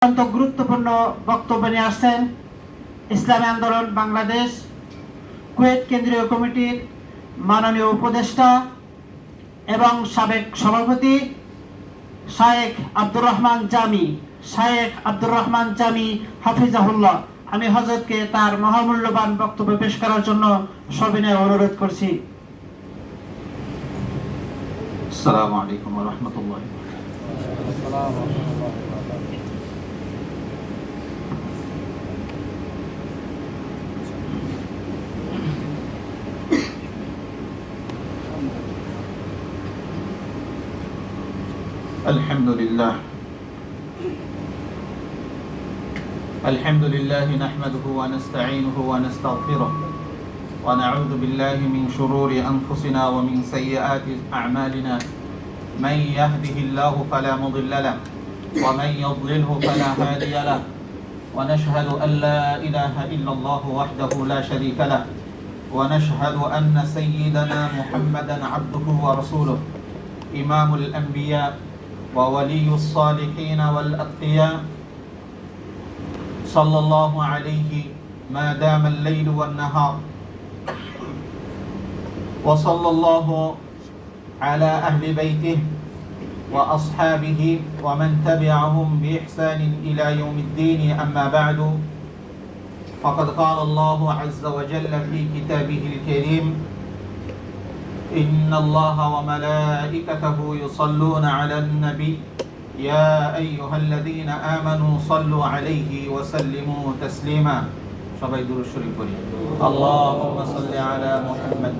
অত্যন্ত গুরুত্বপূর্ণ বক্তব্য নিয়ে আসছেন ইসলামী আন্দোলন বাংলাদেশ কুয়েত কেন্দ্রীয় কমিটির মাননীয় উপদেষ্টা এবং সাবেক সভাপতি শায়েখ আব্দুর রহমান জামি হাফিজাহুল্লাহ। আমি হযরতকে তার মহামূল্যবান বক্তব্য পেশ করার জন্য সবিনয় অনুরোধ করছি। আসসালামু আলাইকুম ওয়া রাহমাতুল্লাহি الحمد لله نحمده ونستعينه ونستغفره ونعوذ بالله من شرور أنفسنا ومن سيئات أعمالنا من يهده الله فلا مضل له ومن يضلله فلا هادي له ونشهد أن لا إله إلا الله وحده لا شريك له ونشهد أن سيدنا محمدا عبده ورسوله إمام الأنبياء وولي الصالحين والأتقياء صلى الله عليه ما دام الليل والنهار وصلى الله على أهل بيته وأصحابه ومن تبعهم بإحسان إلى يوم الدين. أما بعد فقد قال الله عز وجل في كتابه الكريم إن الله وملائكته يصلون على النبي يا أيها الذين آمنوا صلوا عليه وسلموا تسليما. সবাই দুরূদ শরীফ পড়ি। اللهم صل على محمد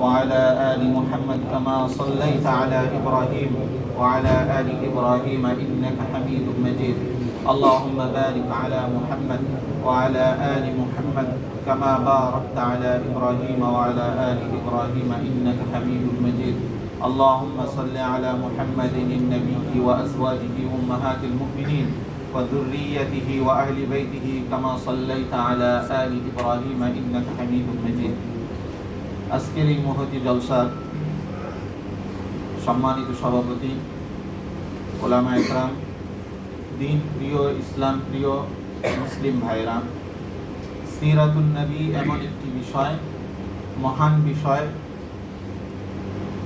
وعلى آل محمد كما صليت على إبراهيم وعلى آل إبراهيم إنك حميد مجيد. اللهم بارك على محمد وعلى آل محمد كما باركت على إبراهيم وعلى آل إبراهيم إنك حميد مجيد. اللهم صل على محمد النبي وأزواجه أمهات المؤمنين وذريته وأهل بيته كما صليت على آل إبراهيم إنك حميد مجيد. আজকের এই মহতি জলসার সম্মানিত সভাপতি, ওলামা একরাম, দিন প্রিয়, ইসলাম প্রিয় মুসলিম ভাইরা, সিরাতুন নবী এমন একটি বিষয়, মহান বিষয়,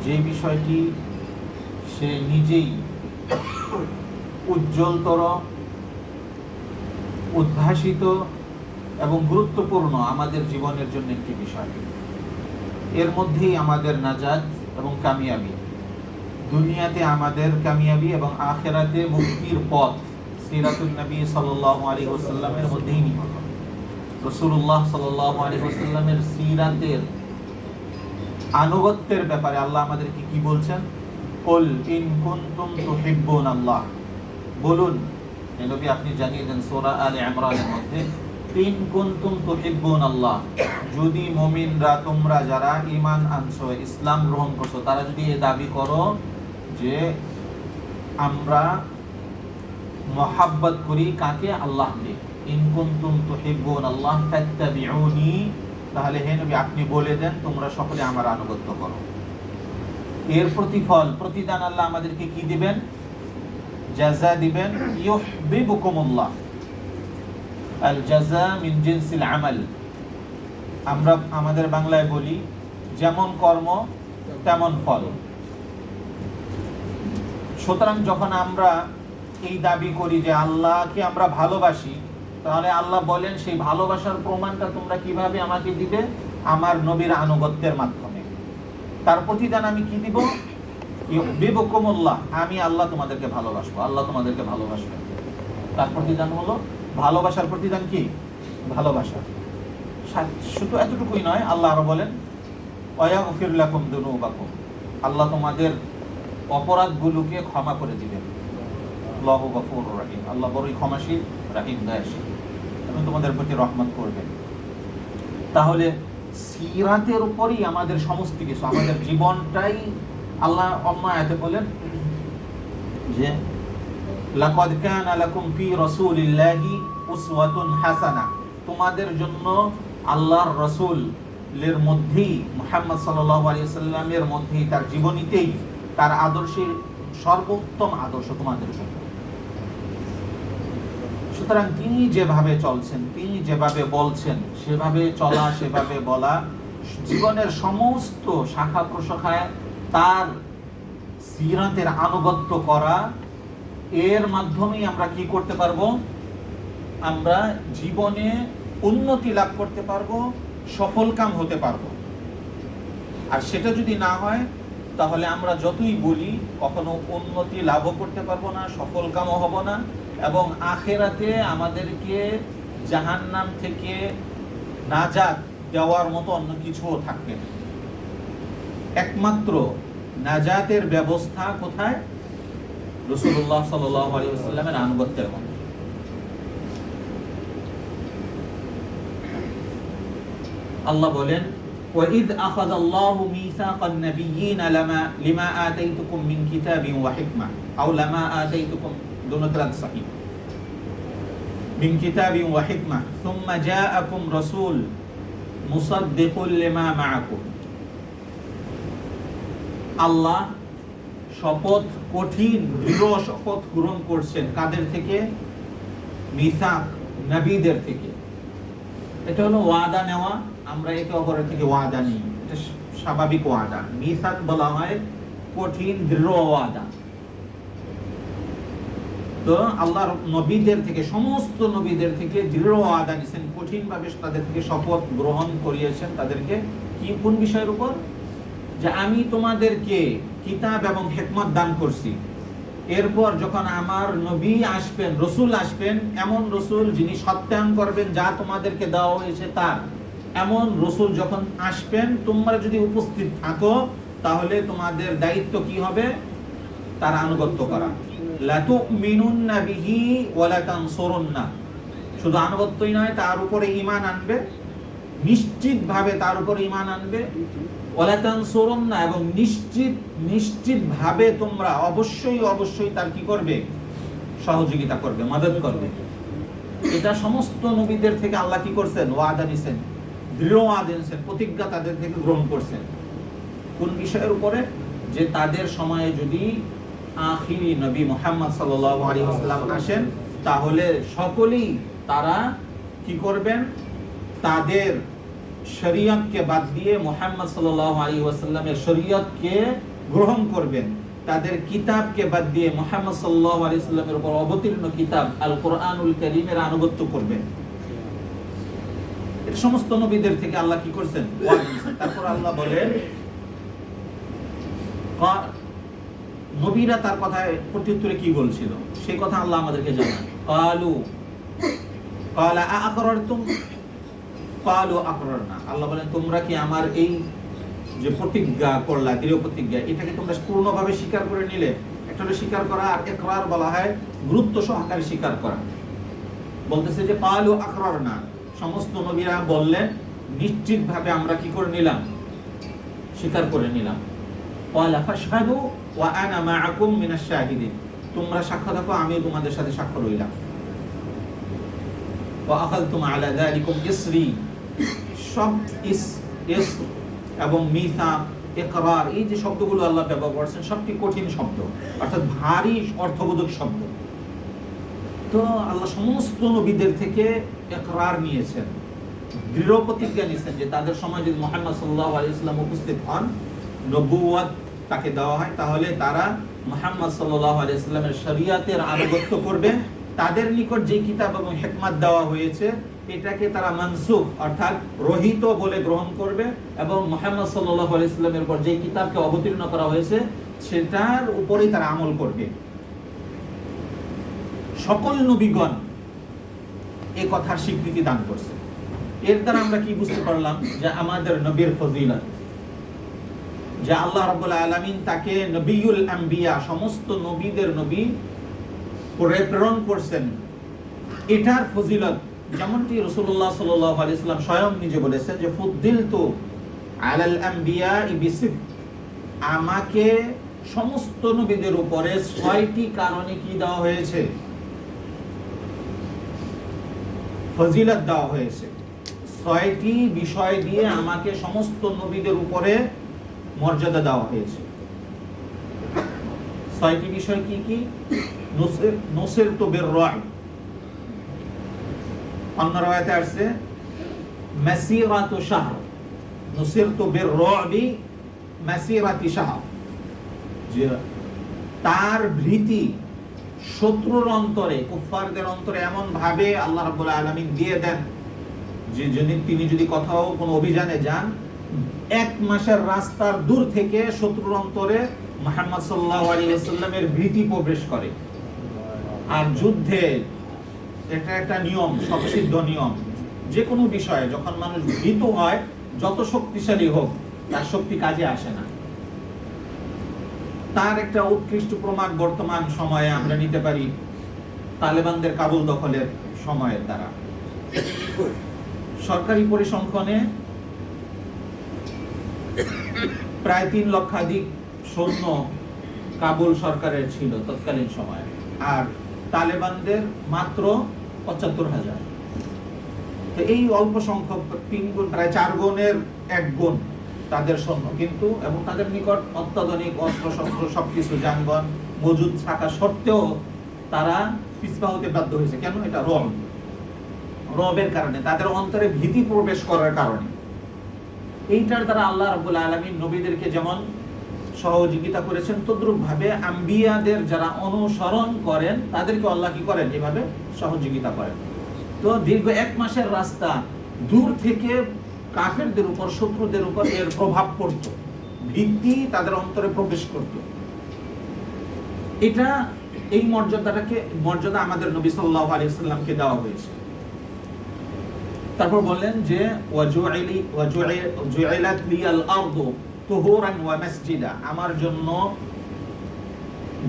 যে বিষয়টি সে নিজেই উজ্জ্বলতর, উদ্ভাসিত এবং গুরুত্বপূর্ণ আমাদের জীবনের জন্য একটি বিষয়। এর মধ্যেই আমাদের নাজাত এবং কামিয়াবি, দুনিয়াতে আমাদের কামিয়াবি এবং আখিরাতে মুক্তির পথ সিরাতুন নবী সাল্লাল্লাহু আলাইহি ওয়াসাল্লামের মধ্যেই নিহিত। রাসূলুল্লাহ সাল্লাল্লাহু আলাইহি ওয়াসাল্লামের সিরাতের আনুগত্যের ব্যাপারে আল্লাহ আমাদেরকে কি বলছেন? কুল ইন কুনতুম তুহিব্বুনাল্লাহ, বলুন হে নবী আপনি জানিয়ে দেন সূরা আলে ইমরানের মধ্যে, ইন কুনতুম তুহিব্বুনাল্লাহ, যদি মুমিনরা, তোমরা যারা ঈমান আনছো, ইসলাম গ্রহণ করছো, তারা যদি এই দাবি করো যে আমরা মহাব্বত করি কাকে? আল্লাহকে। ইন কুনতুম তুহিব্বুনাল্লাহ ফাত্তাবিউনি, তাহলে হে নবী আপনি বলে দেন তোমরা সকলে আমার আনুগত্য করো। এর প্রতিদান আল্লাহ আমাদেরকে কি দিবেন? জাযা দিবেন। ইউহিব্বুকুমুল্লাহ, আল জাযা মিন জিনসিল আমাল। আমরা আমাদের বাংলায় বলি যেমন কর্ম তেমন ফল। সুতরাং যখন আমরা এই দাবি করি যে আল্লাহকে আমরা ভালোবাসি, তাহলে আল্লাহ বলেন সেই ভালোবাসার প্রমাণটা তোমরা কিভাবে আমাকে দিবে? আমার নবীর আনুগত্যের মাধ্যমে। তার প্রতিদান আমি কি দিব? ইউহিব্বুকুমুল্লাহ, আমি আল্লাহ তোমাদেরকে ভালোবাসবো, আল্লাহ তোমাদেরকে ভালোবাসবে। তার প্রতিদান হলো ভালোবাসার প্রতিদান কি? ভালোবাসা। শুধু এতটুকুই নয়, আল্লাহ আরো বলেন ওয়ায়াগফির লাকুম যুনুবাকুম, আল্লাহ তোমাদের অপরাধগুলোকে ক্ষমা করে দিবেন। আল্লাহু গফুরুর রহিম, আল্লাহ বড়ই ক্ষমাশীল, রহিম দয়াশীল, এবং তোমাদের প্রতি রহমত করবেন। তাহলে সিরাতের উপরই আমাদের সমস্ত কিছু, আমাদের জীবনটাই। আল্লাহ অন্য আয়াতে বলেন যে লাকাদ কানা লাকুম ফি রাসূলিল্লাহি উসওয়াতুন হাসানাহ, তোমাদের জন্য আল্লাহর রাসূলের মধ্যেই, মুহাম্মদ সাল্লাল্লাহু আলাইহি ওয়াসাল্লামের মধ্যেই, তার জীবনীতেই, তার আদর্শের সর্বোত্তম আদর্শ তোমাদের জন্য। সুতরাং তিনি যেভাবে চলছেন, তিনি যেভাবে বলছেন, সেভাবে চলা, সেভাবে বলা, জীবনের সমস্ত শাখা প্রশাখায় তার সিরাতের আনুগত্য করা, এর মাধ্যমেই আমরা কি করতে পারবো? আমরা জীবনে উন্নতি লাভ করতে পারবো, সফলকাম হতে পারবো। আর সেটা যদি না হয়, তাহলে আমরা যতই বলি কখনো উন্নতি লাভও করতে পারবো না, সফলকামও হব না, এবং আখেরাতে আমাদেরকে জাহান্নাম থেকে নাজাত দেওয়ার মতো অন্য কিছুও থাকবে না। একমাত্র নাজাতের ব্যবস্থা কোথায়? রাসূলুল্লাহ সাল্লাল্লাহু আলাইহি ওয়াসাল্লামের আনুগত্যের মধ্যে। আল্লাহ বলেন, وَإِذْ أَخَذَ اللَّهُ مِيثَاقَ النَّبِيِّينَ لِمَا آتَيْتُكُم مِّن كِتَابٍ وَحِكْمَةٍ أو لَمَا آتَيْتُكُم دون قراءة صحيح من كتاب وحكمة ثم جاءكم رسول مصدق لما معكم। আল্লাহ শপথ, কঠিন দৃঢ় শপথ গ্রহণ করছেন কাদের থেকে? মিসাক, নবীদের থেকে। এটা হলো ওয়াদা নেওয়া, আমরা একে অপরের থেকে ওয়াদা নিই, এটা স্বাভাবিক ওয়াদা। মিসাক বলা হয় কঠিন দৃঢ় ওয়াদা। তো আল্লাহর নবীদের থেকে, সমস্ত নবীদের থেকে দৃঢ় ওয়াদা নিছেন, কঠিনভাবে তাদের থেকে শপথ গ্রহণ করিয়েছেন। তাদেরকে কি, কোন বিষয়ের উপর? যে আমি তোমাদেরকে কিতাব এবং হিকমত দান করছি। এরপর যখন আমার নবী আসবেন, রসুল আসবেন, এমন রসুল যিনি সত্যায়ন করবেন যা তোমাদেরকে দেওয়া হয়েছে তার, এমন রসুল যখন আসবেন, তোমরা যদি উপস্থিত থাকো, তাহলে তোমাদের দায়িত্ব কি হবে? তার আনুগত্য করা। লা তুমিনুন্না বিহি ওয়া লা তানসুরুন্না, শুধু আনুগত্যই নয়, তার উপরে ঈমান আনবে, নিশ্চিতভাবে তার উপরে ঈমান আনবে। ওয়া লা তানসুরুন্না, এবং নিশ্চিতভাবে তোমরা অবশ্যই তার কি করবে? সহযোগিতা করবে, মদদ করবে। এটা সমস্ত নবীদের থেকে আল্লাহ কি করছেন? ওয়াদা নিছেন, দৃঢ় ওয়াদা নিছেন, প্রতিজ্ঞা তাদের থেকে গ্রহণ করছেন। কোন বিষয়ের উপরে? যে তাদের সময়ে যদি আখিরি নবী মুহাম্মদ সাল্লাল্লাহু আলাইহি ওয়াসাল্লাম আসেন, তাহলে সকলেই তারা কি করবেন? তাদের শরীয়তকে বাদ দিয়ে মুহাম্মদ সাল্লাল্লাহু আলাইহি ওয়াসাল্লামের শরীয়তকে গ্রহণ করবেন। তাদের কিতাবকে বাদ দিয়ে মুহাম্মদ সাল্লাল্লাহু আলাইহি ওয়াসাল্লামের উপর অবতীর্ণ কিতাব আল কোরআনুল কারীমের আনুগত্য করবেন। এটা সমস্ত নবীদের থেকে আল্লাহ কি করছেন? ওয়াদা দিয়েছেন। তারপর আল্লাহ বলেন, নবীরা তার কথায় প্রত্যুত্তরে কি বলছিল সেই কথা আল্লাহ আমাদেরকে জানান। ক্বালা আ'আকরারতুম ক্বালু আকরারনা। আল্লাহ বলেন, তোমরা কি আমার এই যে প্রতিজ্ঞা করলা, দৃঢ় প্রতিজ্ঞা, এটাকে তোমরা পূর্ণভাবে স্বীকার করে নিলে? একটা হলো স্বীকার করা, আর ইকরার বলা হয় গুরুত্ব সহকারে স্বীকার করা। বলতেছে যে ক্বালু আকরারনা, সমস্ত নবীরা বললেন নিশ্চিতভাবে আমরা কি করে নিলাম? স্বীকার করে নিলাম। ক্বালা ফাশহাদু ওয়া আনা মাআকুম মিনাশ শাহিদিন, তোমরা সাক্ষ্য থাকো, আমিও তোমাদের সাথে সাক্ষ্য রইলাম। ওয়া আখাযতুম আলা যালিকুম ইসরি, সব ইসর এবং মিসাক, ইকরার, এই যে শব্দগুলো আল্লাহ ব্যবহার করেছেন সবটি কঠিন শব্দ, অর্থাৎ ভারী অর্থবোধক শব্দ। তো আল্লাহ সমস্ত নবীদের থেকে ইকরার নিয়েছেন, দৃঢ় প্রতিজ্ঞা নিয়েছেন যে তাদের সময় যদি মুহাম্মদ সাল্লাল্লাহু আলাইহি ওয়াসাল্লাম উপস্থিত হন, নবুয়ত তাকে দেওয়া হয়, তাহলে তারা মুহাম্মদ সাল্লাল্লাহু আলাইহি ওয়াসাল্লামের শরীয়তের আনুগত্য করবে। তাদের নিকট যে কিতাব এবং হিকমত দেওয়া হয়েছে এটাকে তারা মানসুখ অর্থাৎ রহিত বলে গ্রহণ করবে, এবং মুহাম্মদ সাল্লাল্লাহু আলাইহি ওয়াসাল্লামের উপর যে কিতাবকে অবতীর্ণ করা হয়েছে সেটার উপরেই তারা আমল করবে। সকল নবীগণ এই কথার স্বীকৃতি দান করছে। এর দ্বারা আমরা কি বুঝতে পারলাম? যে আমাদের নবীর ফজিলত, যে আল্লাহ রাব্বুল আলামিন তাকে নবিয়ুল আম্বিয়া, সমস্ত নবীদের নবী প্রেরণ করছেন, এটার ফজিলত। যেমনটি রাসূলুল্লাহ সাল্লাল্লাহু আলাইহি ওয়াসাল্লাম স্বয়ং নিজে বলেছেন যে ফুদ্দিলতু আলাল আম্বিয়া বিসিদ, আমাকে সমস্ত নবীদের উপরে ৬টি কারণে কি দেওয়া হয়েছে? ফজিলত দেওয়া হয়েছে। ৬টি বিষয় দিয়ে আমাকে সমস্ত নবীদের উপরে মর্যাদা দেওয়া হয়েছে। ৬টি বিষয় কি কি? নুসিরতু বিররাই, অন্য রাওয়ায়াতে আসছে মাসিরাতু শাহর, নুসিরতু বির-রু'বি মাসিরাতি শাহর, যে তার ভীতি শত্রুর অন্তরে, কুফফারদের অন্তরে এমন ভাবে আল্লাহ রাব্বুল আলামিন দিয়ে দেন যে তিনি যদি কোথাও কোনো অভিযানে যান, 1 মাসের রাস্তার দূর থেকে শত্রুর অন্তরে মুহাম্মদ সাল্লাল্লাহু আলাইহি ওয়াসাল্লামের ভীতি প্রবেশ করে। আর যুদ্ধে এটা একটা নিয়ম, স্বতঃসিদ্ধ নিয়ম, যে কোনো বিষয়ে যখন মানুষ ভীত হয়, যত শক্তিশালী হোক তার শক্তি কাজে আসে না। তার একটা উৎকৃষ্ট প্রমাণ বর্তমান সময়ে আমরা নিতে পারি তালেবানদের কাবুল দখলের সময়ের দ্বারা। সরকারি পরিসংখ্যানে প্রায় 3 লক্ষাধিক সৈন্য কাবুল সরকারের ছিল তৎকালীন সময়ে, আর তালেবানদের মাত্র ৭৫,০০০। তো এই অল্প সংখ্যক 3 গুণ, প্রায় 4 গুণের 1 গুণ তাদের সৈন্য, কিন্তু এবং তাদের নিকট অত্যাধুনিক অস্ত্র শস্ত্র সবকিছু যানবাহন মজুদ থাকা সত্ত্বেও তারা পিছপা হতে বাধ্য হয়েছে। কেন? এটা রবের কারণে, তাদের অন্তরে ভীতি প্রবেশ করার কারণে। এইটার দ্বারা আল্লাহ রাব্বুল আলামিন নবীদেরকে যেমন সহযোগিতা করেছেন, তদ্রূপ ভাবে আম্বিয়াদের যারা অনুসরণ করেন তাদেরকে আল্লাহ কি করেন? এভাবে সহযোগিতা করেন। তো দীর্ঘ 1 মাসের রাস্তা দূর থেকে কাফেরদের উপর, শত্রুদের উপর এর প্রভাব পড়ত, ভীতি তাদের অন্তরে প্রবেশ করত। এটা এই মর্যাদা আমাদের নবী সাল্লাল্লাহু আলাইহি ওয়াসাল্লামকে দেওয়া হয়েছে। তারপর বললেন যে ওয়াজুইলাত লিয়াল আরদু তুহুরান ওয়া মাসজিদা, আমার জন্য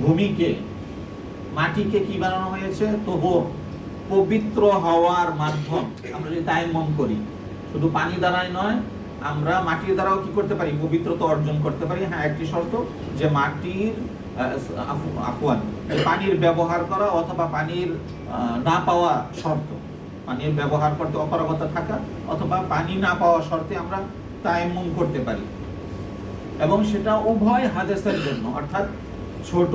ভূমিকে, মাটিকে কি বানানো হয়েছে? তুহুর, পবিত্র হওয়ার মাধ্যম। আমরা যদি তায়াম্মুম করি, শুধু পানি দ্বারাই নয়, আমরা মাটির দ্বারাও কি করতে পারি? পবিত্রতা অর্জন করতে পারি। হ্যাঁ, একটি শর্ত, যে মাটির পানির ব্যবহার করা অথবা পানির না পাওয়া শর্ত, পানির ব্যবহার করতে অপারগতা থাকা অথবা পানি না পাওয়া শর্তে আমরা তায়াম্মুম করতে পারি। এবং সেটা উভয় হাদেসের জন্য, অর্থাৎ ছোট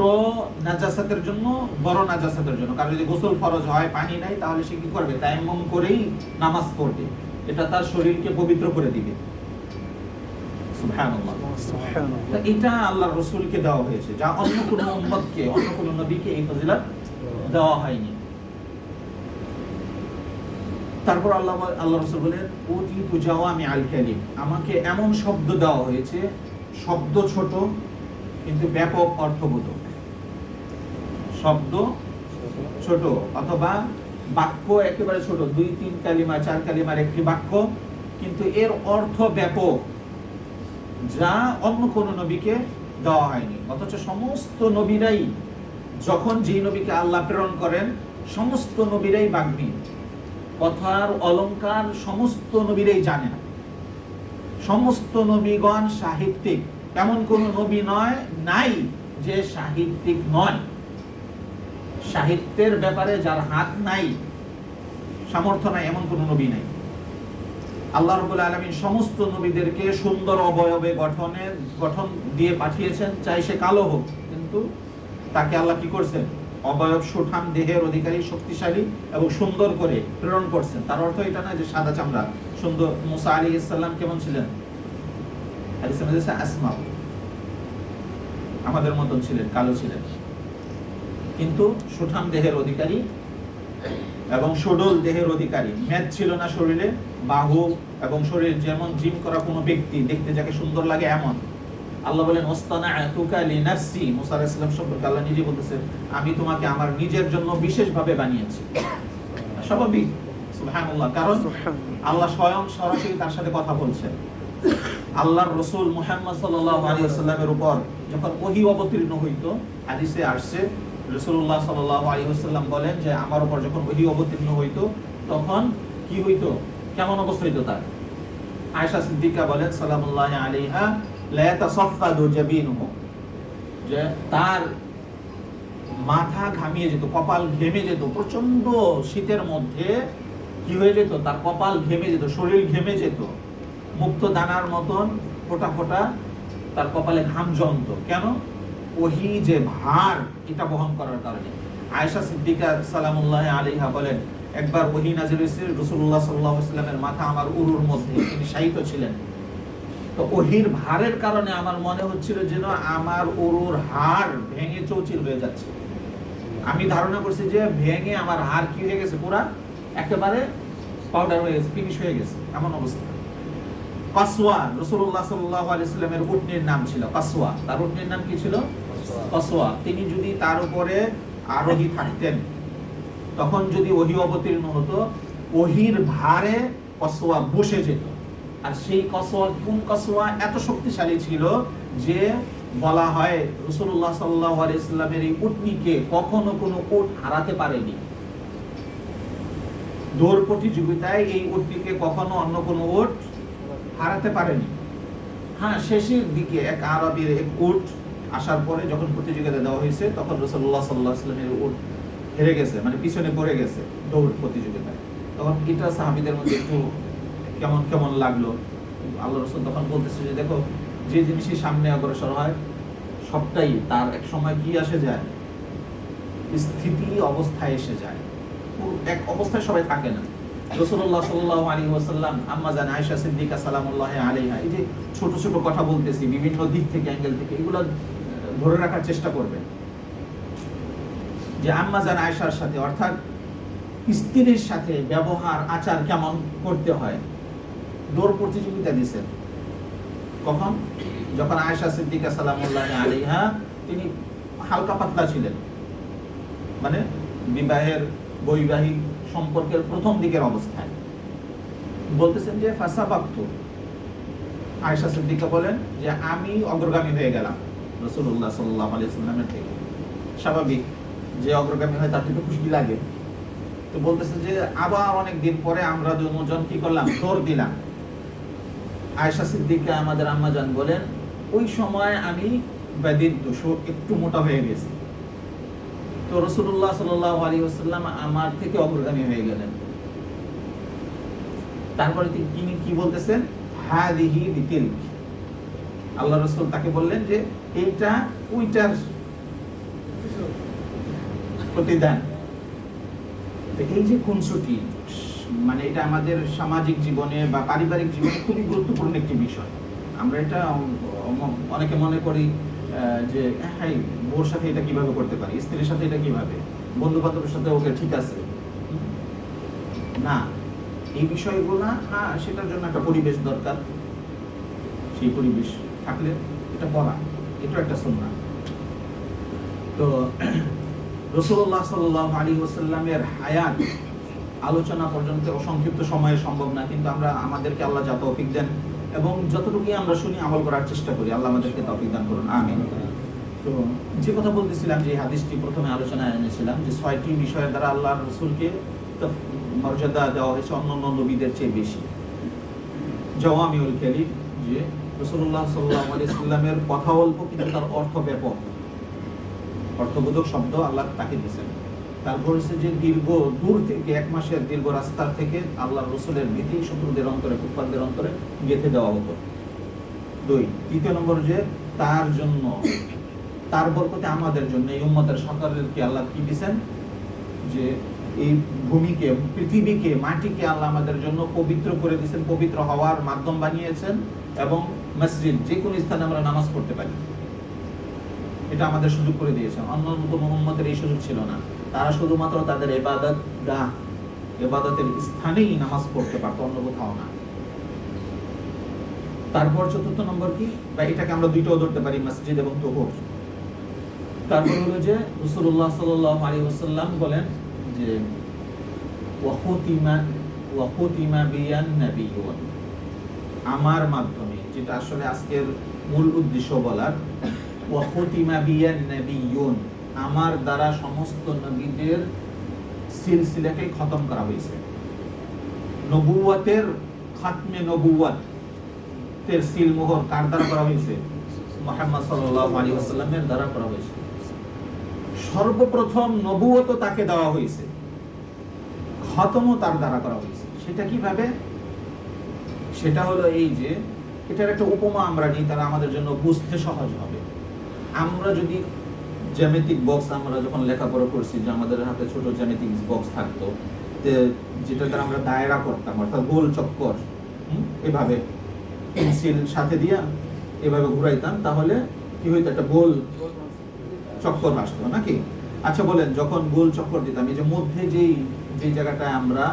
নাজাসাতের জন্য, বড় নাজাসাতের জন্য। কারণ যদি গোসল ফরজ হয়, পানি নাই, তাহলে সে কি করবে? তায়াম্মুম করেই নামাজ পড়বে, এটা তার শরীরকে পবিত্র করে দিবে। সুবহানাল্লাহ। এটা আল্লাহর রাসূলকে দেওয়া হয়েছে, যা অন্য কোনো উম্মতকে, অন্য কোনো নবীকে এই ফজিলত দেওয়া হয়নি। তারপর আল্লাহ রাসূল বলেন উতিতু জাওয়ামিআল কালিম, আমাকে এমন শব্দ দেওয়া হয়েছে, শব্দ ছোট কিন্তু ব্যাপক অর্থবোধক। শব্দ ছোট অথবা বাক্য একেবারে ছোট, 2-3 কালিমা 4 কালিমার একটি বাক্য, কিন্তু এর অর্থ ব্যাপক, যা অন্য কোন নবীকে দেওয়া হয়নি। অথচ সমস্ত নবীরাই, যখন যে নবীকে আল্লাহ প্রেরণ করেন, সমস্ত নবীরাই বাগ্মী, কথার অলংকার সমস্ত নবীরাই জানেন। সমস্ত নবীগণ সাহিত্যিক, এমন কোন নবী নাই যে সাহিত্যিক নয়। সাহিত্যের ব্যাপারে যার হাত নাই, সামর্থ্য নাই, এমন কোন নবী নাই। আল্লাহ রাব্বুল আলামিন সমস্ত নবীদেরকে সুন্দর অবয়বে গঠন দিয়ে পাঠিয়েছেন, চাই সে কালো হোক, কিন্তু তাকে আল্লাহ কি করছেন? অবয়ব সুঠাম দেহের অধিকারী, শক্তিশালী এবং সুন্দর করে প্রেরণ করছেন। তার অর্থ এটা না যে সাদা চামড়া, সুন্দর। মুসা আলাইহিস সালাম কেমন ছিলেন? আসমা, আমাদের মতন ছিলেন, কালো ছিলেন, কিন্তু সুঠাম দেহের অধিকারী এবং সুডল দেহের অধিকারী। মেদ ছিল না শরীরে, বাহু এবং শরীর যেমন জিম করা কোনো ব্যক্তি দেখতে যাকে সুন্দর লাগে এমন। আল্লাহ বলেন ওয়াসতানা'তুকা লিনাফসি, মুসা আলাইহিস সালাম সম্পর্কে আল্লাহ নিজে বলতেছেন, আমি তোমাকে আমার নিজের জন্য বিশেষভাবে বানিয়েছি। স্বাভাবিক, সুবহানাল্লাহ, কারণ আল্লাহ স্বয়ং সরাসরি তার সাথে কথা বলছেন। আল্লাহর রাসূল মুহাম্মদ সাল্লাল্লাহু আলাইহি ওয়াসাল্লামের উপর যখন ওহী অবতীর্ণ হইতো, হাদিসে আসছে রাসূলুল্লাহ সাল্লাল্লাহু আলাইহি ওয়াসাল্লাম বলেন যে আমার উপর যখন ওহী অবতীর্ণ হইতো, তখন কি হইতো? কেমন অবস্থা হইতো তার? আয়েশা সিদ্দিকা বলেন সালামুল্লাহি আলাইহা, লা ইয়াতাসাফফাদু জাবিনুহু, যে তার মাথা ঘামিয়ে যেত, কপাল ঘেমে যেত। প্রচন্ড শীতের মধ্যে কি হয়ে যেত? তার কপাল ঘেমে যেত, শরীর ঘেমে যেত, মুক্ত দানার মতন ফোঁটা ফোঁটা তার কপালে ঘাম জমত। কেন? ওহী যে ভার, এটা বহন করার কারণে। আয়েশা সিদ্দিকা সালামুল্লাহি আলাইহা বলেন, একবার ওহী নাযিল হয়েছে, রাসূলুল্লাহ সাল্লাল্লাহু আলাইহি ওয়াসাল্লামের মাথা আমার উরুর মধ্যে, তিনি শায়িত ছিলেন। তো ওহীর ভারের কারণে আমার মনে হচ্ছিল যেন আমার উরুর হাড় ভেঙে চৌচির হয়ে যাচ্ছে। আমি ধারণা করছি যে ভেঙে আমার হাড় কি হয়ে গেছে, পুরা একেবারে পাউডার হয়ে গেছে, ফিনিশ হয়ে গেছে, এমন অবস্থা। কাসওয়া, রাসূলুল্লাহ সাল্লাল্লাহু আলাইহি ওয়াসাল্লামের উটনির নাম ছিল কাসওয়া। তার উটনির নাম কি ছিল? কাসওয়া। তিনি যদি তার উপরে আরোহী থাকতেন, তখন যদি ওহী অবতীর্ণ হতো, ওহীর ভারে কাসওয়া বসে যেত। আর সেই কাসওয়া, কোন কাসওয়া এত শক্তিশালী ছিল যে বলা হয় রাসূলুল্লাহ সাল্লাল্লাহু আলাইহি ওয়াসাল্লামের এই উটনিকে কখনো কোনো উট হারাতে পারেনি। দৌড় প্রতিযোগিতায় এই উটটিকে কখনো অন্য কোনো উট হারাতে পারেনি। হ্যাঁ, শেষের দিকে এক আরবের এক উট আসার পরে যখন প্রতিযোগিতা দেওয়া হয়েছে, তখন রাসূলুল্লাহ সাল্লাল্লাহু আলাইহি ওয়াসাল্লামের উট হেরে গেছে, মানে পিছনে পড়ে গেছে দৌড় প্রতিযোগিতায়। তখন এটা সাহাবীদের মধ্যে একটু কেমন কেমন লাগলো। আল্লাহ রাসূল তখন বলতেছে যে দেখো, যে জিনিসই সামনে অগ্রসর হয় সবটাই তার এক সময় কি আসে যায়, স্থিতি অবস্থায় এসে যায়। এক অবস্থায় সবাই থাকে না। রাসূলুল্লাহ সাল্লাল্লাহু আলাইহি ওয়াসাল্লাম আম্মা জান আয়েশা সিদ্দিকা সালামুল্লাহি আলাইহা, এই যে ছোট ছোট কথা বলতেছি বিভিন্ন দিক থেকে, অ্যাঙ্গেল থেকে, এগুলো ধরে রাখার চেষ্টা করবেন যে আম্মা জান আয়েশার সাথে, অর্থাৎ স্ত্রীর সাথে ব্যবহার আচার কেমন করতে হয়, দৌড় প্রতিযোগিতা দিয়েছেন। কখন? যখন আয়েশা সিদ্দিকা সালামুল্লাহি আলাইহা তিনি হালকা পাতলা ছিলেন, মানে বিবাহের বৈবাহিক সম্পর্কের প্রথম দিকের অবস্থায়। বলতেছেন যে ফাসাবাক্তু, আয়েশা সিদ্দিকা বলেন যে আমি অগ্রগামী হয়ে গেলাম রাসূলুল্লাহ সাল্লাল্লাহু আলাইহি ওয়াসাল্লামের থেকে। স্বাভাবিক, যে অগ্রগামী হয় তার থেকে খুশি লাগে। তো বলতেছে যে আবার অনেক দিন পরে আমরা দুজন কি করলাম, দৌড় দিলাম। আয়েশা সিদ্দিকা আমাদের আম্মা জান বলেন ওই সময় আমি একটু মোটা হয়ে গেছি। তো রাসূলুল্লাহ সাল্লাল্লাহু আলাইহি ওয়াসাল্লাম আমার থেকে অগ্রগামী হয়ে গেলেন। তারপরে তিনি কি বলতেছেন, হাদিহি বিতিলক, আল্লাহ রাসূল তাকে বললেন যে এইটা ওইটার প্রতিদান। এই যে খুনসুটি, মানে এটা আমাদের সামাজিক জীবনে বা পারিবারিক জীবনে খুবই গুরুত্বপূর্ণ একটি বিষয়। আমরা এটা অনেকে মনে করি যে হ্যাঁ, বউর সাথে এটা কিভাবে করতে পারি, স্ত্রীর সাথে এটা কিভাবে, বন্ধু বান্ধবের সাথে ওকে ঠিক আছে না, এই বিষয়গুলো। হ্যাঁ, সেটার জন্য একটা পরিবেশ দরকার, সেই পরিবেশ থাকলে এটা করা, এটা একটা সুন্নাহ। তো রাসূলুল্লাহ সাল্লাল্লাহু আলাইহি ওয়াসাল্লামের হায়াত আলোচনা পর্যন্ত সংক্ষিপ্ত সময়ে সম্ভব না, কিন্তু আমরা আমাদেরকে আল্লাহ যা তৌফিক দেন এবং যতটুকু আমরা শুনি আমল করার চেষ্টা করি, আল্লাহ আমাদেরকে তৌফিক দান করুন, আমিন। তো যে কথা বলতেছিলাম, যে হাদিসটি প্রথমে আলোচনায় এনেছিলাম, যে 6টি বিষয়ের দ্বারা আল্লাহর রাসূলকে মর্যাদা দেওয়া হয়েছে অন্যান্য নবীদের চেয়ে বেশি। জাওয়ামিউল কালিম, যে রাসূলুল্লাহ সাল্লাল্লাহু আলাইহি ওয়াসাল্লামের কথা অল্প কিন্তু তার অর্থ ব্যাপক, অর্থবোধক শব্দ আল্লাহ তাকে দিয়েছেন। তারপর হচ্ছে যে দূর থেকে 1 মাসের দীর্ঘ রাস্তার থেকে আল্লাহর রাসূলের ভীতি শত্রুদের অন্তরে, কুফফারদের অন্তরে গেঁথে দেওয়া হতো। 2, তৃতীয় নম্বর যে তার জন্য, তার বরকতে আমাদের জন্য, এই উম্মতের সকলকে আল্লাহ কি দিয়েছেন, যে এই ভূমিকে, পৃথিবীকে, মাটিকে আল্লাহ আমাদের জন্য পবিত্র করে দিয়েছেন, পবিত্র হওয়ার মাধ্যম বানিয়েছেন, এবং মসজিদ, যে কোনো স্থানে আমরা নামাজ পড়তে পারি, এটা আমাদের সুযোগ করে দিয়েছেন। অন্য কোনো উম্মতের এই সুযোগ ছিল না। তারা শুধুমাত্র তাদের ইবাদতের স্থানেই নামাজ পড়তে পারত, অন্য কোথাও না। তারপর 4র্থ নম্বর কি, বা এটাকে আমরা দুইটাও ধরতে পারি, মসজিদ এবং তুহুর। তারপর হলো যে রাসূলুল্লাহ সাল্লাল্লাহু আলাইহি ওয়াসাল্লাম বলেন যে ওয়াহুতিমা বিয়ান নাবিয়্যুন, আমার মাধ্যমে, যেটা আসলে আজকের মূল উদ্দেশ্য বলার, ওয়াহুতিমা বিয়ান নাবিয়্যুন, আমার দ্বারা সমস্ত নবীদের সিলসিলাকে খতম করা হয়েছে। নবুয়তের খাতমে নবুয়তের সিলমোহর কার দ্বারা করা হয়েছে? মুহাম্মদ সাল্লাল্লাহু আলাইহি ওয়াসাল্লামের দ্বারা করা হয়েছে। সর্বপ্রথম নবুয়ত তাকে দেওয়া হয়েছে, খতমও তার দ্বারা করা হয়েছে। সেটা কিভাবে? সেটা হলো এই যে, এটার একটা উপমা আমরা নিই, তারা আমাদের জন্য বুঝতে সহজ হবে। আমরা যদি জ্যামিতিক বক্স, আমরা যখন লেখাপড়া করছি, যে আমাদের হাতে ছোট জ্যামিতিক বক্স থাকতো, যেটা দ্বারা আমরা দায়রা করতাম, অর্থাৎ গোল চক্কর, এভাবে পেন্সিল সাথে দিয়া এভাবে ঘুরাইতাম, তাহলে কি হইতো, একটা গোল চক্কর আসতো নাকি? আচ্ছা বলেন, যখন গোল চক্কর দিতাম, এই যে মধ্যে যে জায়গাটায় আমরা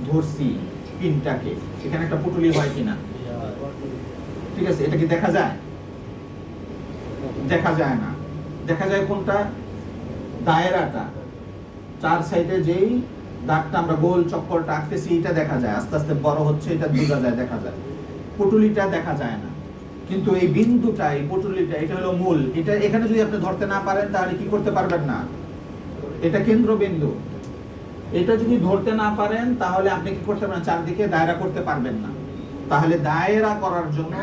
ধরছি পিনটাকে, সেখানে একটা পুটুলি হয় কিনা? ঠিক আছে, এটা কি দেখা যায়? দেখা যায় না। দেখা যায় কোনটা? দায়রাটা, চার সাইডে যেই দাগটা আমরা গোল চক্করটা আঁকতেছি, এটা দেখা যায়, আস্তে আস্তে বড় হচ্ছে, এটা বোঝা যায়, দেখা যায়। পুটুলিটা দেখা যায় না। কিন্তু এই বিন্দুটা, এই পুটুলিটা, এটা হলো মূল। এটা এখানে যদি আপনি ধরতে না পারেন তাহলে কি করতে পারবেন না, এটা কেন্দ্রবিন্দু। এটা যদি ধরতে না পারেন তাহলে আপনি কি করতে পারেন, চারদিকে দায়রা করতে পারবেন না। তাহলে দায়রা করার জন্য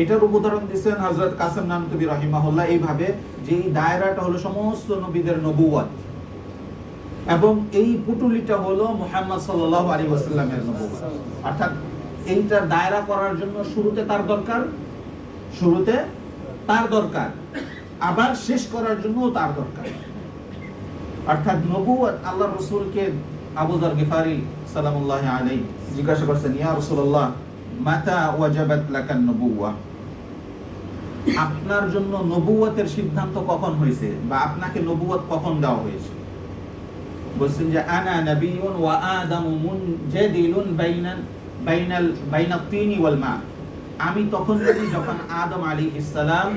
এটার উদাহরণ দিচ্ছেন হযরত কাসেম নানতুবি রাহিমাহুল্লাহ এইভাবে, যে এই দায়রাটা হলো সমস্ত নবীদের নবুয়ত, এবং এই পুটুলিটা হলো মুহাম্মদ সাল্লাল্লাহু আলাইহি ওয়াসাল্লামের নবুয়ত। অর্থাৎ এইটার দায়রা করার জন্য শুরুতে তার দরকার, আবার শেষ করার জন্য তার দরকার। অর্থাৎ নবুয়ত, আল্লাহ রাসূলকে আবু যর গিফারি সালামুল্লাহি আলাইহি জিজ্ঞাসা করছেন, ইয়া রাসূলুল্লাহ মাতা ওয়াজাবাত লাকান নবুওয়া, আপনার জন্য নবুয়তের সিদ্ধান্ত কখন হয়েছে, বা আপনাকে নবুয়ত কখন দেওয়া হয়েছে? বলছেন যে আনা নবিয়ুন ওয়া আদামু মুনজাদিলুন বাইনাত তিনি ওয়াল মা, আমি তখন যদি যখন আদম আলাইহিস সালাম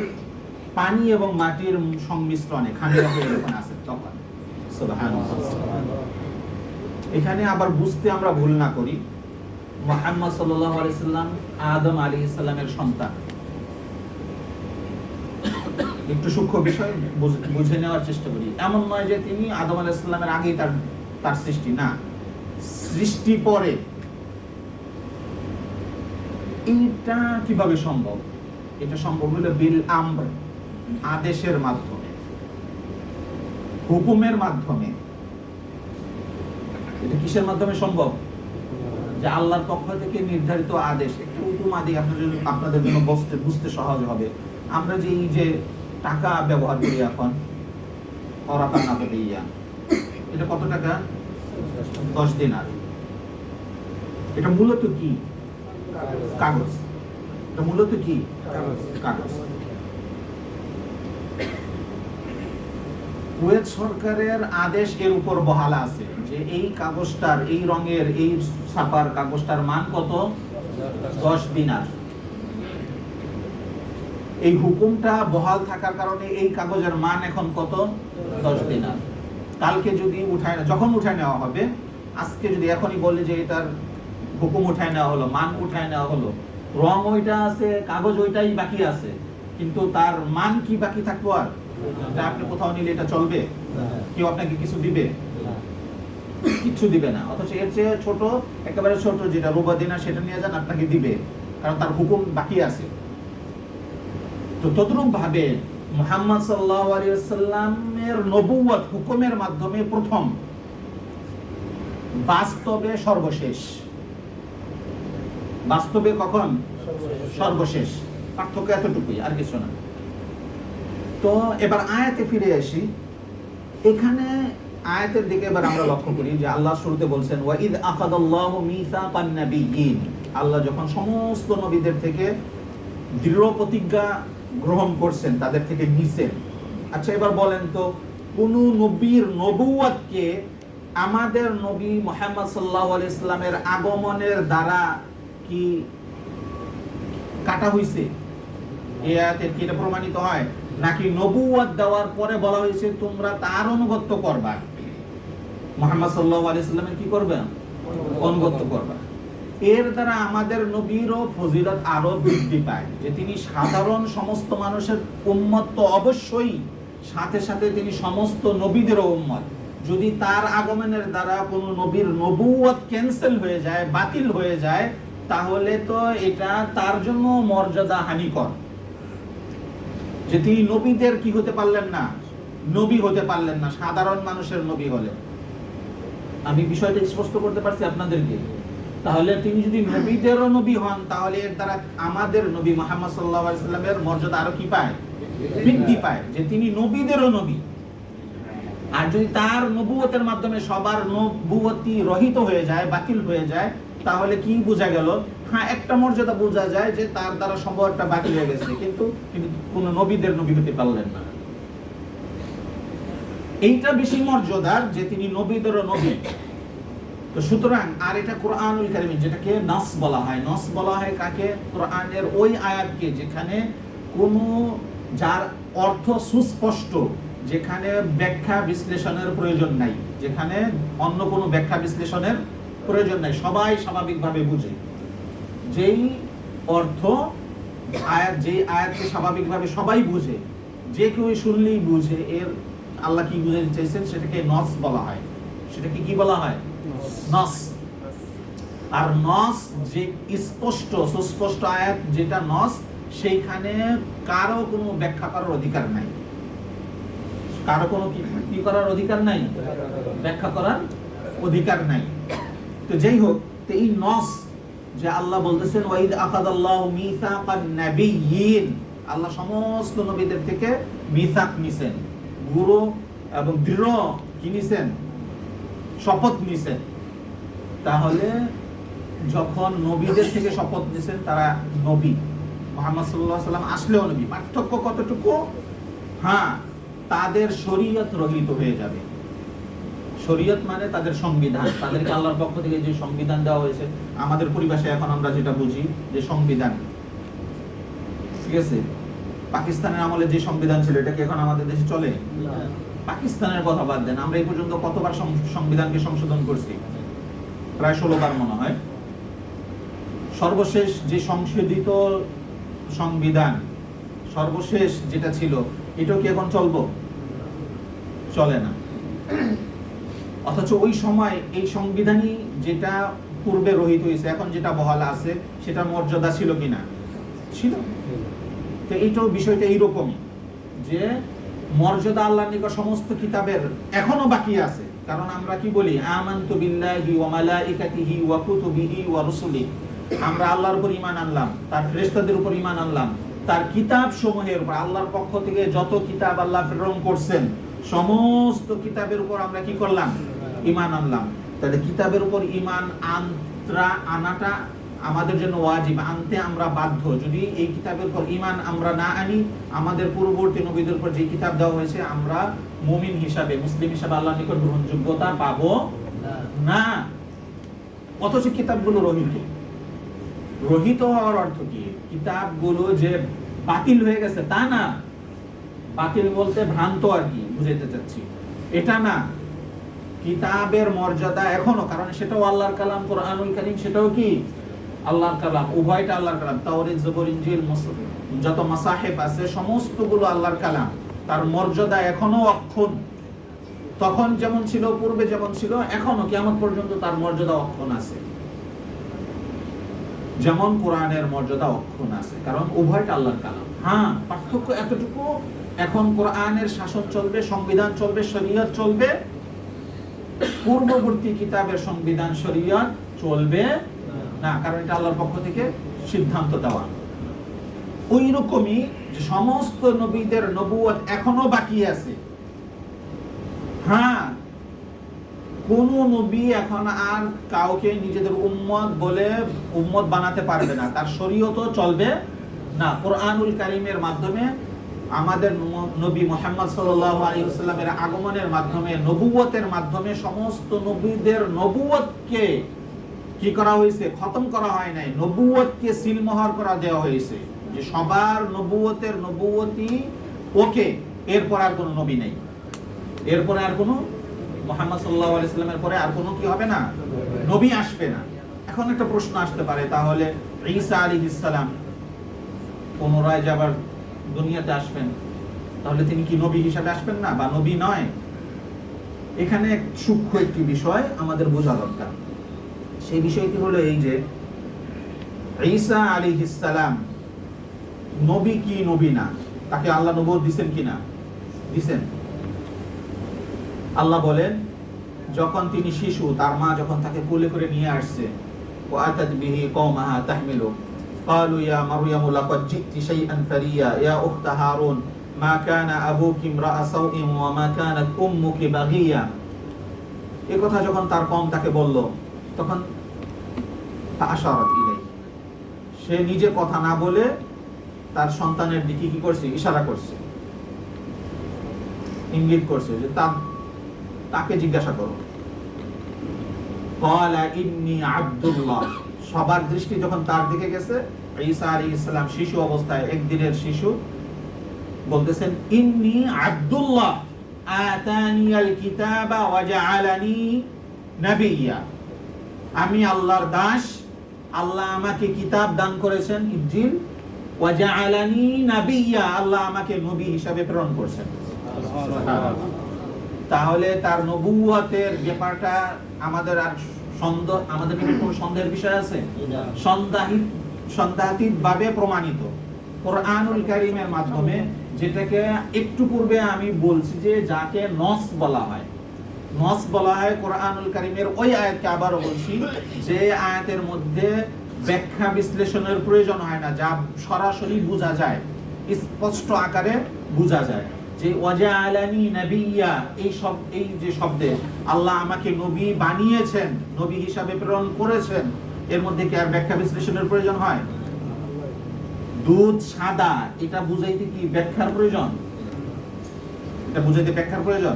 পানি এবং মাটির সংমিশ্রণে খানিরা হয়ে যখন আছে তখন। সুবহানাল্লাহ। এখানে আবার বুঝতে আমরা ভুল না করি, মুহাম্মদ সাল্লাল্লাহু আলাইহি সাল্লাম আদম আলাইহিস সালামের সন্তান। একটু সূক্ষ্ম বিষয় বুঝে নেওয়ার চেষ্টা করি। এমন নয় যে তিনি আদম আলাইহিস সালামের আগেই তার সৃষ্টি, না, সৃষ্টি পরে। এটা কিভাবে সম্ভব? এটা সম্ভব হলো বিল আমর, আদেশের মাধ্যমে, হুকুমের মাধ্যমে। এটা কিসের মাধ্যমে সম্ভব? যে আল্লাহর পক্ষ থেকে নির্ধারিত আদেশ। একটু উপমাদি আপনাদের জন্য বুঝতে সহজ হবে। আমরা যে এই যে টাকা ব্যবহার করি এখন, এটা কত টাকা? 10 দিনার। এটা মূলত কি? কাগজ। এটা মূলত কি? কাগজ। কুয়েত সরকারের আদেশ এর উপর বহাল আছে যে এই কাগজটার, এই রঙের, এই ছাপার কাগজটার মান কত? 10 দিনার। এই হুকুমটা বহাল থাকার কারণে এই কাগজের মান এখন কত? 10 দিনার। কালকে যদি যখন উঠায় নেওয়া হবে, আজকে যদি এখনই বলে যে এটার হুকুম উঠায় নেওয়া হলো, মান উঠায় নেওয়া হলো, রং ওইটা আছে, কাগজ ওইটাই বাকি আছে, কিন্তু তার মান কি বাকি থাকবো? আর আপনি কোথাও নিলে এটা চলবে? কেউ আপনাকে কিছু দিবে? কিচ্ছু দিবে না। অথচ এর চেয়ে ছোট, একেবারে ছোট যেটা রুবা দিনার, সেটা নিয়ে যান, আপনাকে দিবে, কারণ তার হুকুম বাকি আছে। তো তদ্রূপ ভাবে মুহাম্মদ সাল্লাল্লাহু আলাইহি ওয়াসাল্লামের নবুয়ত হুকুমের মাধ্যমে প্রথম, বাস্তবে সর্বশেষ। বাস্তবে কখন? সর্বশেষ। পার্থক্য এতটুকুই, আর কিছু না। তো এবার আয়াতে ফিরে আসি। এখানে আয়াতের দিকে এবার আমরা লক্ষ্য করি যে আল্লাহ শুরুতে বলছেন ওয়াইদ আখাদাল্লাহু মিসাকান নাবিয়্যিন, আল্লাহ যখন সমস্ত নবীদের থেকে দৃঢ় প্রতিজ্ঞা গ্রহণ করছেন, তাদের থেকে নিছেন। আচ্ছা এবার বলেন তো, কোন নবীর নবুয়তকে আমাদের নবী মুহাম্মদ সাল্লাল্লাহু আলাইহি সাল্লামের আগমনের দ্বারা কি কাটা হইছে? এই আয়াতে কি এটা প্রমাণিত হয়? নাকি নবুয়ত দেওয়ার পরে বলা হয়েছে তোমরা তার অনুগত্য করবা, মুহাম্মদ সাল্লাল্লাহু আলাইহি সাল্লামের কি করবে? অনুগত্য করবা। এর দ্বারা আমাদের নবীরও ফজিলত আরো বৃদ্ধি পায়, যে তিনি সাধারণ সমস্ত মানুষের উম্মত তো অবশ্যই, সাথে সাথে তিনি সমস্ত নবীদেরও উম্মত। যদি তার আগমনের দ্বারা কোনো নবীর নবুয়ত ক্যান্সেল হয়ে যায়, বাতিল হয়ে যায়, তাহলে তো এটা তার জন্য মর্যাদা হানিকর, যে তিনি নবীদের কি হতে পারলেন না? নবী হতে পারলেন না, সাধারণ মানুষের নবী হলেন। আমি বিষয়টা স্পষ্ট করতে পারছি আপনাদেরকে? তাহলে তিনি যদি নবীদেরও নবী হন, তাহলে এর দ্বারা আমাদের নবী মুহাম্মদ সাল্লাল্লাহু আলাইহি সাল্লামের মর্যাদা আরো কি পায়? বৃদ্ধি পায়, যে তিনি নবীদেরও নবী। আর যদি তার নবুয়তের মাধ্যমে সবার নবুয়তি রহিত হয়ে যায়, বাতিল হয়ে যায়, তাহলে কি বোঝা গেল? হ্যাঁ, একটা মর্যাদা বোঝা যায় যে তার দ্বারা সম্ভবটা বাতিল হয়ে গেছে, কিন্তু তিনি কোন নবীদের নবী হতে পারলেন না। এইটা বেশি মর্যাদার যে তিনি নবীদেরও নবী। তো সুতরাং, আর এটা কোরআনুল কারীম, যেটাকে নাস বলা হয়। নাস বলা হয় কাকে? কোরআনের ওই আয়াতকে যেখানে কোনো, যার অর্থ সুস্পষ্ট, যেখানে ব্যাখ্যা বিশ্লেষণের প্রয়োজন নাই, যেখানে অন্য কোনো ব্যাখ্যা বিশ্লেষণের প্রয়োজন নাই, সবাই স্বাভাবিকভাবে বুঝে। যেই অর্থ আয়াত, যেই আয়াতকে স্বাভাবিকভাবে সবাই বুঝে, যে কেউ শুনলেই বুঝে এর আল্লাহ কি বুঝাতে চাইছেন, সেটাকে নস বলা হয়। সেটাকে কি বলা হয়? নস। আর নস যে স্পষ্ট সুস্পষ্ট আয়াত, যেটা নস, সেইখানে কারো কোনো ব্যাখ্যা করার অধিকার নাই, কারো কোনো কি করার অধিকার নাই, ব্যাখ্যা করার অধিকার নাই। তো যাই হোক, তো এই নস যে আল্লাহ বলতেছেন ওয়াইদ আখাযাল্লাহু মিসাকান নাবিয়্যিন, আল্লাহ সমস্ত নবীদের থেকে মিসাক নিছেন, গুরু এবং দৃঢ় কি নিছেন? শপথ নিছেন। তাহলে যখন নবীদের থেকে শপথ নিছেন, তারা নবী, মুহাম্মদ সাল্লাল্লাহু আলাইহি ওয়াসাল্লাম আসলেও নবী। পার্থক্য কতটুকু? হ্যাঁ, তাদের শরীয়ত রহিত হয়ে যাবে। শরীয়ত মানে তাদের সংবিধান, তাদেরকে আল্লাহর পক্ষ থেকে যে সংবিধান দেওয়া হয়েছে, আমাদের পরিভাষায় এখন আমরা যেটা বুঝি যে সংবিধান, ঠিক আছে? পাকিস্তানের আমলে যে সংবিধান ছিল, এটা কি এখন আমাদের দেশে চলে? পাকিস্তানের কথা বাদ দেন, আমরা এই পর্যন্ত কতবার সংবিধানকে সংশোধন করছি? প্রায় 16 বার মনে হয়। সর্বশেষ যে সংশোধিত সংবিধান, সর্বশেষ যেটা ছিল, এটাও কি এখন চলবো? চলে না। অথচ ওই সময় এই সংবিধানই যেটা পূর্বে রহিত হয়েছে, এখন যেটা বহাল আছে, সেটা মর্যাদা ছিল কিনা? ছিল। তো এইটাও বিষয়টা এইরকমই, যে মর্যাদা আল্লাহর নিকট সমস্ত কিতাবের এখনো বাকি আছে। কারণ আমরা কি বলি? আমানতু বিল্লাহি ওয়া মালাইকাতিহি ওয়া কুতুবিহি ওয়া রুসুলিহি, আমরা আল্লাহর উপর ঈমান আনলাম, তার ফেরেশতাদের উপর ঈমান আনলাম, তার কিতাব সমূহের উপর, আল্লাহর পক্ষ থেকে যত কিতাব আল্লাহ প্রেরণ করছেন সমস্ত কিতাবের উপর আমরা কি করলাম? ঈমান আনলাম। তাহলে কিতাবের উপর ঈমান আনাটা আমাদের জন্য ওয়াজিব, আনতে আমরা বাধ্য। যদি এই কিতাবের উপর ঈমান আমরা না আনি, আমাদের পূর্ববর্তী নবীদের উপর যে কিতাব দেওয়া হয়েছে, আমরা মুমিন হিসাবে, মুসলিম হিসাবে আল্লাহর নিকট গ্রহণযোগ্যতা পাবো না। অথচ কিতাবগুলো রহিত। রহিত হওয়ার অর্থ কি? কিতাবগুলো যে বাতিল হয়ে গেছে তা না, বাতিল বলতে ভ্রান্ত আর কি বুঝাইতে চাচ্ছি, এটা না। কিতাবের মর্যাদা এখনো, কারণ সেটাও আল্লাহর কালাম, কোরআনুল কারীম সেটাও কি আল্লাহর কালাম, উভয়টা আল্লাহর কালাম। তাওরাত, জবুর, ইনজিল, যত মাসাহিফ আছে সমস্তগুলো আল্লাহর কালাম। তার মর্যাদা এখনো অক্ষুণ্ণ। তখন যেমন ছিল, পূর্বে যেমন ছিল, এখনো কিয়ামত পর্যন্ত তার মর্যাদা অক্ষুণ্ণ আছে, যেমন কোরআনের মর্যাদা অক্ষুণ্ণ আছে, কারণ উভয়টা আল্লাহর কালাম। হ্যাঁ, পার্থক্য এতটুকু, এখন কোরআনের শাসন চলবে, সংবিধান চলবে, শরীয়ত চলবে, পূর্ববর্তী কিতাবের সংবিধান শরীয়ত চলবে না, কারণ এটা আল্লাহর পক্ষ থেকে সিদ্ধান্ত দেওয়া। ওই রকমই যে সমস্ত নবীদের নবুয়ত এখনো বাকি আছে। হ্যাঁ, কোন নবী এখন আর কাউকে নিজেদের উম্মত বলে উম্মত বানাতে পারবে না, তার শরীয়তও চলবে না। কোরআনুল কারীমের মাধ্যমে, আমাদের নবী মুহাম্মদ সাল্লাল্লাহু আলাইহি ওয়াসাল্লামের আগমনের মাধ্যমে, নবুয়তের মাধ্যমে সমস্ত নবীদের নবুয়তকে কি করা হয়েছে? খতম করা হয় নাই, নবুয়তকে সিলমোহর করা দেওয়া হয়েছে, যে সবার নবুয়তের নবুয়তি ওকে, এরপর আর কোনো নবী নেই, এরপরে আর কোনো মুহাম্মদ সাল্লাল্লাহু আলাইহি ওয়াসাল্লামের পরে আর কোনো কি হবে না? নবী আসবে না। এখন একটা প্রশ্ন আসতে পারে, তাহলে ঈসা আলাইহিস সালাম পুনরায় যে আবার দুনিয়াতে আসবেন, তাহলে তিনি কি নবী হিসাবে আসবেন না, বা নবী নয়? এখানে সূক্ষ্ম একটি বিষয় আমাদের বোঝা দরকার। সেই বিষয়টি হলো এই যে ঈসা আলাইহিস সালাম নবী কি নবী না, তাকে আল্লাহ নবুয়ত দিবেন কিনা? দিবেন। আল্লাহ বলেন, যখন তিনি শিশু, তার মা যখন তাকে কোলে করে নিয়ে আসছে, ওয়া আতাত বিহি কওমাহা তাহমিলু ক্বালু ইয়া মারইয়ামু লাকাদ জিতি শাইআন ফারিয়া ইয়া উখতা হারুন মা কানা আবুকি ইমরাআ সাউইন ওয়া মা কানাত উম্মুকি বাগিয়া। এই কথা যখন তার কওম তাকে বলল, তখন ফাআশারাত ইলাইহি, সে নিজে কথা না বলে তার সন্তানের দিকে কি করছে? ইশারা করছে, ইঙ্গিত করছে যে তাকে জিজ্ঞাসা করো। ক্বালা ইন্নী আব্দুল্লাহ, সবার দৃষ্টি যখন তার দিকে গেছে, ঈসা আলাইহিস সালাম শিশু অবস্থায়, একদিনের শিশু, বলতেছেন ইন্নী আব্দুল্লাহ আতানিয়াল কিতাবা ওয়া জাআলানি নাবিয়্যা, আমি আল্লাহর দাস, আল্লাহ আমাকে কিতাব দান করেছেন ইনজিল, ওয়া জাআলানি নাবিয়্যা, আল্লাহ আমাকে নবী হিসাবে প্রেরণ করেছেন। তাহলে তার নবুয়তের ব্যাপারটা আমাদের আর আমাদের কোনো সন্দেহের বিষয় আছে? সন্দেহাতীত ভাবে প্রমাণিত কোরআনুল কারীমের মাধ্যমে, যেটাকে একটু পূর্বে আমি বলছি যে যাকে নস বলা হয়। নস বলা হয় কোরআনুল কারীমের ওই আয়াতকে, আবারও বলছি, যে আয়াতের মধ্যে ব্যাখ্যা বিশ্লেষণের প্রয়োজন হয় না, যা সরাসরি বোঝা যায়, স্পষ্ট আকারে বোঝা যায়। যে ওয়াজআলানি নাবিয়্যা, এই যে শব্দে আল্লাহ আমাকে নবী বানিয়েছেন, নবী হিসাবে প্রেরণ করেছেন, এর মধ্যে কি আর ব্যাখ্যা বিশ্লেষণের প্রয়োজন হয়? দুধ সাদা, এটা বুঝাইতে কি ব্যাখ্যার প্রয়োজন? এটা বুঝাইতে ব্যাখ্যার প্রয়োজন?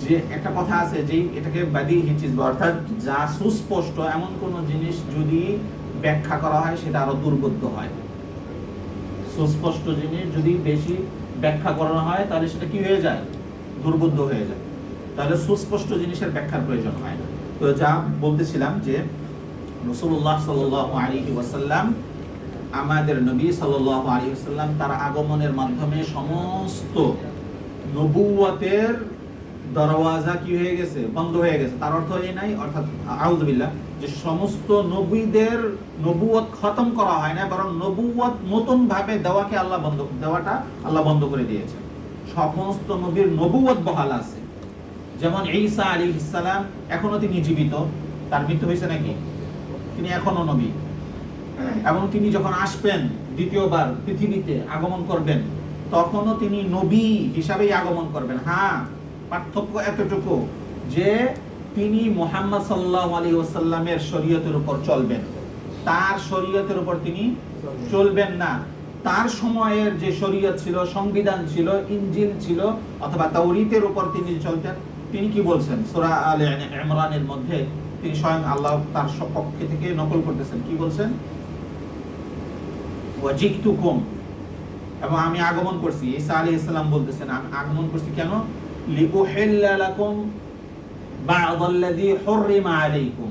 যে একটা কথা আছে যে এটাকে বাদিহি চিজ, অর্থাৎ যা সুস্পষ্ট এমন কোন জিনিস যদি ব্যাখ্যা করা হয় সেটা আরো দুর্বোধ্য হয়। সুস্পষ্ট জিনিস যদি বেশি ব্যাখ্যা করানো হয় তাহলে সেটা কি হয়ে যায়? দুর্বোধ্য হয়ে যায়। তাহলে সুস্পষ্ট জিনিসের ব্যাখ্যার প্রয়োজন হয় না। তো যা বলতেছিলাম যে রাসূলুল্লাহ সাল্লাল্লাহু আলাইহি ওয়াসাল্লাম, আমাদের নবী সাল্লাল্লাহু আলাইহি ওয়াসাল্লাম, তার আগমনের মাধ্যমে সমস্ত নবুয়তের দরওয়াজা কি হয়ে গেছে? বন্ধ হয়ে গেছে। তার অর্থ এই নাই, অর্থাৎ আউযু বিল্লাহ, যে সমস্ত নবীদের নবুয়ত খতম করা হয় না, বরং নবুয়ত নতুন ভাবে দেওয়াটা আল্লাহ বন্ধ করে দিয়েছে। সমস্ত নবীর নবুয়ত বহাল আছে। যেমন ঈসা আলাইহিস সালাম, এখনো তিনি জীবিত, তার মৃত্যু হয়েছে নাকি? তিনি এখনো নবী, এবং তিনি যখন আসবেন দ্বিতীয়বার পৃথিবীতে আগমন করবেন, তখনও তিনি নবী হিসাবেই আগমন করবেন। হ্যাঁ, পার্থক্য এতটুকু যে তিনি মুহাম্মদ সাল্লাল্লাহু আলাইহি ওয়াসাল্লামের শরীয়তের উপর চলবেন, তার শরীয়তের উপর তিনি চলবেন না। তার সময়ের যে শরীয়ত ছিল, সংবিধান ছিল, ইনজিল ছিল অথবা তাওরীতের উপর তিনি চলতেন। তিনি কি বলছেন সূরা আলে ইমরানের মধ্যে? তিনি স্বয়ং আল্লাহ তার পক্ষ থেকে নকল করতেছেন, কি বলছেন? ওয়াজিতুকুম, এবং আমি আগমন করছি। ঈসা আলাইহিস সালাম বলতেছেন, আমি আগমন করছি কেন? লিউহিল্লা লাকুম বা'দাল্লাযী হুররিমা আলাইকুম,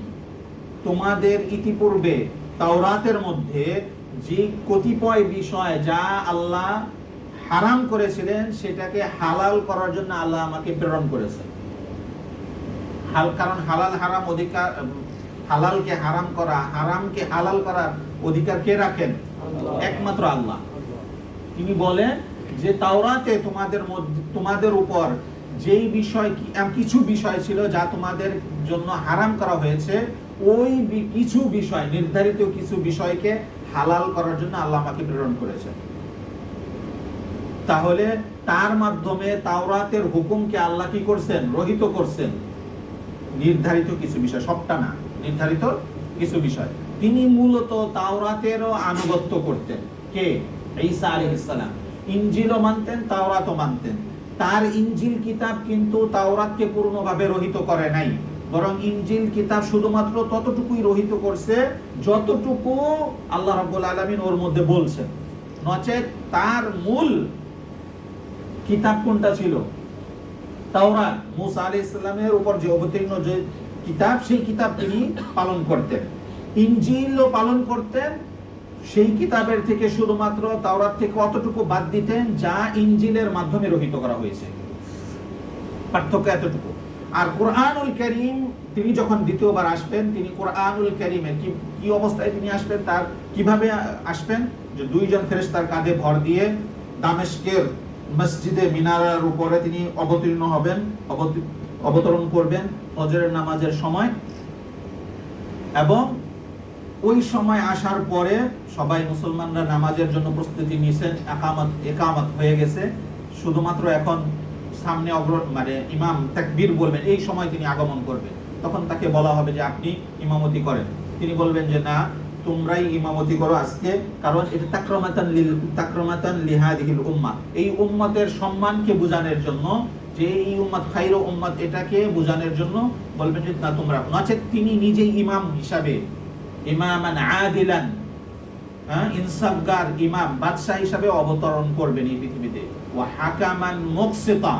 তোমাদের ইতিপূর্বে তাওরাতের মধ্যে যে কতিপয় বিষয় যা আল্লাহ হারাম করেছিলেন সেটাকে হালাল করার জন্য আল্লাহ আমাকে প্রেরণ করেছেন। কারণ হালাল হারাম অধিকার, হালালকে হারাম করা, হারামকে হালাল করার অধিকার কে রাখেন? একমাত্র আল্লাহ। তিনি বলেন যে তাওরাতে তোমাদের উপর যেই বিষয়, কিছু বিষয় ছিল যা তোমাদের জন্য হারাম করা হয়েছে, ওই কিছু বিষয়, নির্ধারিত কিছু বিষয়কে হালাল করার জন্য আল্লাহ আমাকে প্রেরণ করেছেন। তাহলে তার মাধ্যমে তাওরাতের হুকুমকে আল্লাহ কি করছেন? রহিত করছেন। নির্ধারিত কিছু বিষয়, সবটা না, নির্ধারিত কিছু বিষয়। তিনি মূলত তাওরাতেরও আনুগত্য করতেন। কে? ঈসা আলাইহিস সালাম। ইনজিলও মানতেন, তাওরাতও মানতেন। তার ইনজিল কিতাব কিন্তু তাওরাতকে পূর্ণভাবে রহিত করে নাই, বরং ইনজিল কিতাব শুধুমাত্র ততটুকুই রহিত করছে যতটুকু আল্লাহ রাব্বুল আলামিন ওর মধ্যে বলছেন। নচেত তার মূল কিতাব কোনটা ছিল? তাওরাত, মুসা আলাইহিস সালামের উপর যে অবতীর্ণ যে কিতাব, সেই কিতাব তিনি পালন করতেন। ইনজিলও পালন করতেন, সেই কিতাবের থেকে শুধুমাত্র তাওরাত থেকে অতটুকু বাদ দিতেন যা ইনজিলের মাধ্যমে রহিত করা হয়েছে। পার্থক্য এতটুকু। আর কোরআনুল কারীম, তিনি যখন দ্বিতীয়বার আসবেন, তিনি কোরআনুল কারীমের কি অবস্থায় তিনি আসবেন, তার কিভাবে আসবেন? যে দুইজন ফেরেশতার কাঁধে ভর দিয়ে দামেস্কের মসজিদে মিনারার উপরে তিনি অবতীর্ণ হবেন, অবতরণ করবেন ফজরের নামাজের সময়, এবং ওই সময় আসার পরে সবাই মুসলমানরা নামাজের জন্য প্রস্তুতি নিয়েছেন, একামত হয়ে গেছে, শুধুমাত্র এখন সামনে মানে ইমাম তাকবীর বলবেন, এই সময় তিনি আগমন করবেন। তখন তাকে বলা হবে যে আপনি ইমামতি করেন। তিনি বলবেন যে না, তোমরাই ইমামতি করো আজকে, কারণ এটা তাকরামাতান লিহাদিহিল উম্মাহ, এই উম্মতের সম্মানকে বোঝানোর জন্য, যে এই উম্মত খায়রু উম্মত, এটাকে বোঝানোর জন্য বলবেন যে না তোমরা। নচেত তিনি নিজেই ইমাম হিসাবে, ইমামান আদিলান, ইনসাফগার ইমাম, বাদশাহ হিসাবে অবতরণ করবেন এই পৃথিবীতে। ওয়া হাকামান মুকসিতা,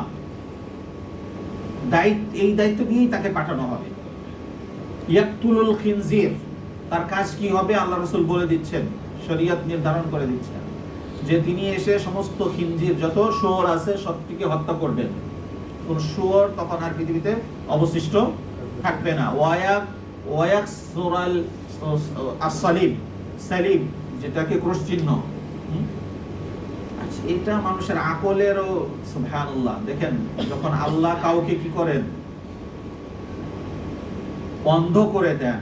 এই দায়িত্ব দিয়েই তাকে পাঠানো হবে। ইয়াকতুলুল খিনজির, তার কাজ কি হবে আল্লাহ রাসূল বলে দিচ্ছেন, শরীয়ত নির্ধারণ করে দিচ্ছেন যে তিনি এসে সমস্ত খিনজির, যত শুয়োর আছে সবটিকে হত্যা করবেন। কোন শুয়োর তখন আর পৃথিবীতে অবশিষ্ট থাকবে না। ওয়ায়াকসুরাল আসসালিব, সালিব যেটাকে ক্রুশ চিহ্ন। আচ্ছা, এটা মানুষের আকলেরও সুবহানাল্লাহ। দেখেন, যখন আল্লাহ কাউকে কি করেন, অন্ধ করে দেন,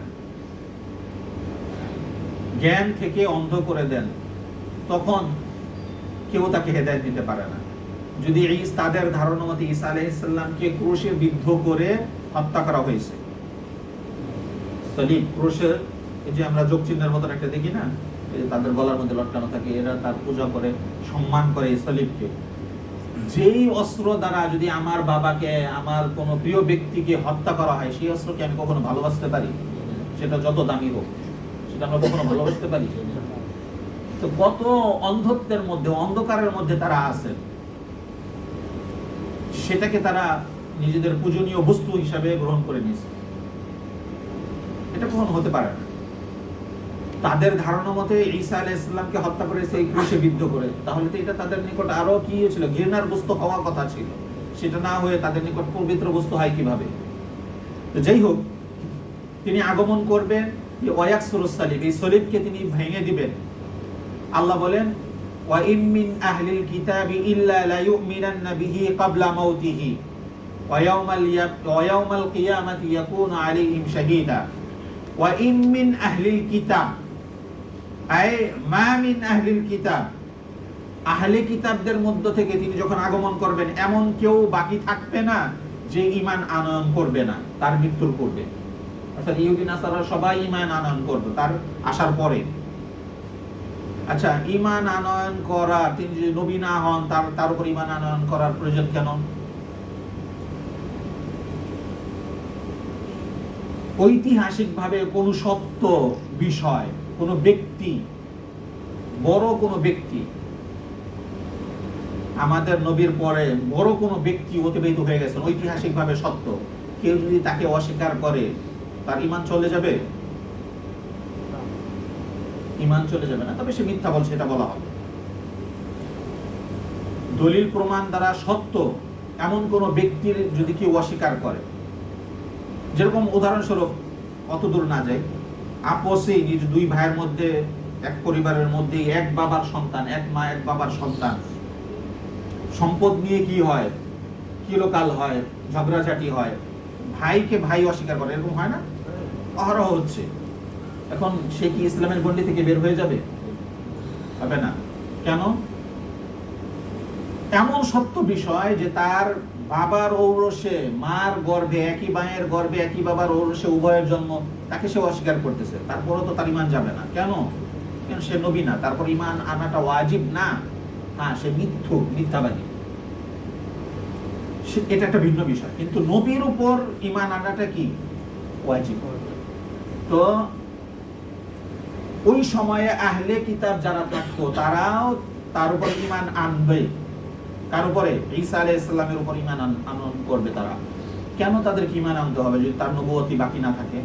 জ্ঞান থেকে অন্ধ করে দেন, তখন কেউ তাকে হেদায়েত দিতে পারে না। যদি তাদের ধারণা মতে ঈসা আলাইহিস সালামকে ক্রুশে বিদ্ধ করে হত্যা করা হয়েছে, সালিব ক্রুশের, এই যে আমরা যোগ চিহ্নের মতন একটা দেখি না, এই তাদের গলার মধ্যে লটকানো থাকে, এরা তার পূজা করে, সম্মান করে এই সালিবকে। যেই অস্ত্র দ্বারা যদি আমার বাবাকে, আমার কোনো প্রিয় ব্যক্তিকে হত্যা করা হয়, সেই অস্ত্রকে আমি কখনো ভালোবাসতে পারি? সেটা যত দামি হোক, সেটা আমরা কখনো ভালোবাসতে পারি? তো কত অন্ধত্বের মধ্যে, অন্ধকারের মধ্যে তারা আছেন, সেটাকে তারা নিজেদের পূজনীয় বস্তু হিসাবে গ্রহণ করে নিয়েছে। এটা কখনো হতে পারে না। তাদের ধারণা মতে ঈসা আলাইহিস সালামকে হত্যা করেছে এই ক্রুশে বিদ্ধ করে, তাহলে তো এটা তাদের নিকট আরো কি ছিল, ঘৃণার বস্তু হওয়ার কথা ছিল। সেটা না হয়ে তাদের নিকট পবিত্র বস্তু হয় কিভাবে? তো যাই হোক, তিনি আগমন করবেন, ওয়ায়াকসুরুস সালিব, এই সলিবকে তিনি ভেঙে দিবেন। আল্লাহ বলেন, ওয়া ইম মিন আহলিল কিতাবি ইল্লা লা ইউমিনান্না বিহি ক্বাবলা মাউতিহি ওয়া ইয়াউমাল কিয়ামাতি ইয়াকুনু আলাইহিম শাহীদা। ওয়া ইম মিন আহলিল কিতাব, আই মা মিন আহলিল কিতাব, আহলে কিতাবদের মধ্য থেকে তিনি যখন আগমন করবেন, এমন কেউ বাকি থাকবে না যে ঈমান আনয়ন করবে না তার মৃত্যুর পূর্বে। অর্থাৎ ইহুদি নাসারা সবাই ঈমান আনয়ন করবে তার আসার পরে। আচ্ছা, ঈমান আনয়ন করা, তিনি যদি নবী না হন, তার উপর ঈমান আনয়ন করার প্রয়োজন কেন? ঐতিহাসিকভাবে কোন সত্য বিষয়, কোন ব্যক্তি, বড় কোন ব্যক্তি, আমাদের নবীর পরে বড় কোন ব্যক্তি অতিবাহিত হয়ে গেছেন, ঐতিহাসিকভাবে সত্য, কেউ যদি তাকে অস্বীকার করে, তার ঈমান চলে যাবে? ঈমান চলে যাবে না, তবে সে মিথ্যা বলছে এটা বলা হবে। দলিল প্রমাণ দ্বারা সত্য এমন কোন ব্যক্তির যদি কেউ অস্বীকার করে, যেরকম উদাহরণস্বরূপ, অত দূর না যায়, আপসে নিজ দুই ভাইয়ের মধ্যে, এক পরিবারের মধ্যে এক বাবার সন্তান, এক মা এক বাবার সন্তান, সম্পদ নিয়ে কি হয়, কিলোকাল হয়, ঝগড়াঝাটি হয়, ভাইকে ভাই অস্বীকার করে, এরকম হয় না? অহরহ হচ্ছে। এখন সে কি ইসলামের গণ্ডি থেকে বের হয়ে যাবে? হবে না। কেন? এমন সত্য বিষয় যে তার বাবার ঔরসে, মার গর্ভে, একই মায়ের গর্ভে একই বাবার ঔরসে উভয়ের জন্ম, তাকে সে অস্বীকার করতেছে, তারপরও তো তার ঈমান যাবে না। কেন? সে নবী না, তারপর ঈমান আনাটা ওয়াজিব না। হ্যাঁ, সে মিথ্যাবাদী, এটা একটা ভিন্ন বিষয়। কিন্তু নবীর উপর ঈমান আনাটা কি ওয়াজিব। তো ওই সময়ে আহলে কিতাব যারা থাকতো, তারাও তার উপর ঈমান আনবে। কার উপরে? ঈসা আলাইহিস সালামের উপর ঈমান আনয়ন করবে তারা। কেন তাদেরকে ঈমান আনতে হবে যদি তার নবুয়তি বাকি না থাকে?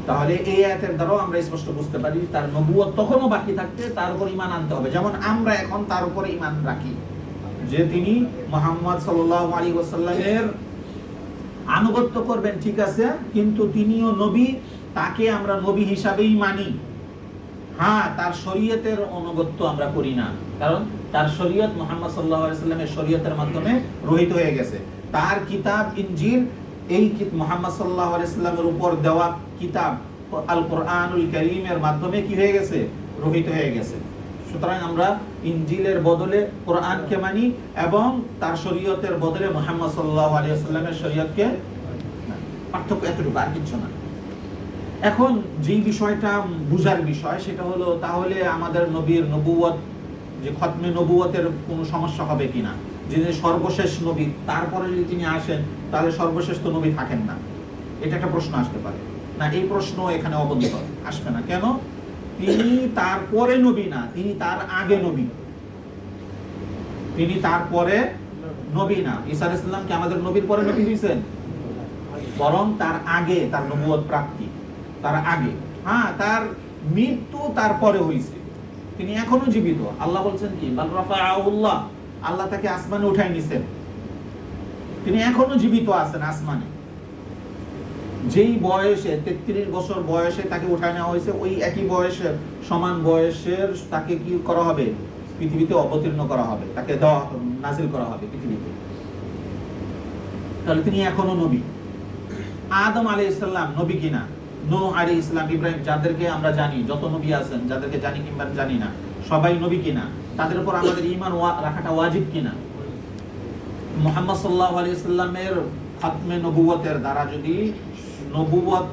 তাহলে এই আয়াতের দ্বারাও আমরা স্পষ্ট বুঝতে পারি তার নবুয়ত তখনও বাকি থাকতে তার উপর ঈমান আনতে হবে। যেমন আমরা এখন তার উপরে ঈমান রাখি যে তিনি মুহাম্মদ সাল্লাল্লাহু আলাইহি ওয়াসাল্লামের আনুগত্য করবেন, ঠিক আছে, কিন্তু তিনিও নবী, তাকে আমরা নবী হিসাবেই মানি। হ্যাঁ, তার শরীয়তের অনুগত্য আমরা করি না, কারণ তার শরীয়ত মুহাম্মদ সাল্লাল্লাহু আলাইহি ওয়াসাল্লামের শরীয়তের মাধ্যমে রহিত হয়ে গেছে। তার কিতাব ইনজিল এই মুহাম্মদ সাল্লাল্লাহু আলাইহি সাল্লামের উপর দেওয়া কিতাব আল কোরআনুল কারীমের মাধ্যমে কি হয়ে গেছে, রহিত হয়ে গেছে। সুতরাং আমরা ইনজিলের বদলে কোরআনকে মানি এবং তার শরীয়তের বদলে মুহাম্মদ সাল্লাল্লাহু আলাইহি ওয়াসাল্লামের শরীয়তকে মানি। পার্থক্য এতটুকু, আর কিছু না। এখন যেই বিষয়টা বুঝার বিষয় সেটা হলো, তাহলে আমাদের নবীর নবুয়ত, যে খতমে নবুয়তের কোনো সমস্যা হবে কিনা, যে সর্বশেষ নবী তারপরে যদি তিনি আসেন তাহলে সর্বশেষ তো নবী থাকেন না, এটা একটা প্রশ্ন আসতে পারে না। এই প্রশ্ন এখানে অবদ্ধ আসবে না। কেন? তিনি তারপরে নবী না, তিনি তার আগে নবী। তিনি তারপরে নবী না। ঈসা আলাইহিস সালাম কি আমাদের নবীর পরে নবী হয়েছেন? বরং তার আগে, তার নবুয়ত প্রাপ্তি তার আগে। হ্যাঁ, তার মৃত্যু তারপরে হয়েছে, তিনি এখনো জীবিত। আল্লাহ বলছেন কি, বাল রাফাআহুল্লাহ, আল্লাহ তাকে আসমানে উঠাই নিছেন, তিনি এখনো জীবিত আছেন আসমানে। যেই বয়সে 33 বছর বয়সে তাকে উঠায় নেওয়া হয়েছে, ওই একই বয়সের সমান বয়সের তাকে কি করা হবে, পৃথিবীতে অবতীর্ণ করা হবে, তাকে নাজিল করা হবে পৃথিবীতে। তাহলে তিনি এখনো নবী। আদম আলাইহিস সালাম নবী কিনা, নূহ আলাইহিস সালাম, ইব্রাহিম, যাদেরকে আমরা জানি, যত নবী আছেন যাদেরকে জানি কিংবা জানি না, সবাই নবী কিনা, তাদের উপর আমাদের ঈমান রাখাটা ওয়াজিব কিনা? মুহাম্মদ সাল্লাল্লাহু আলাইহি সাল্লামের খাতমে নবুয়তের দ্বারা যদি নবুয়ত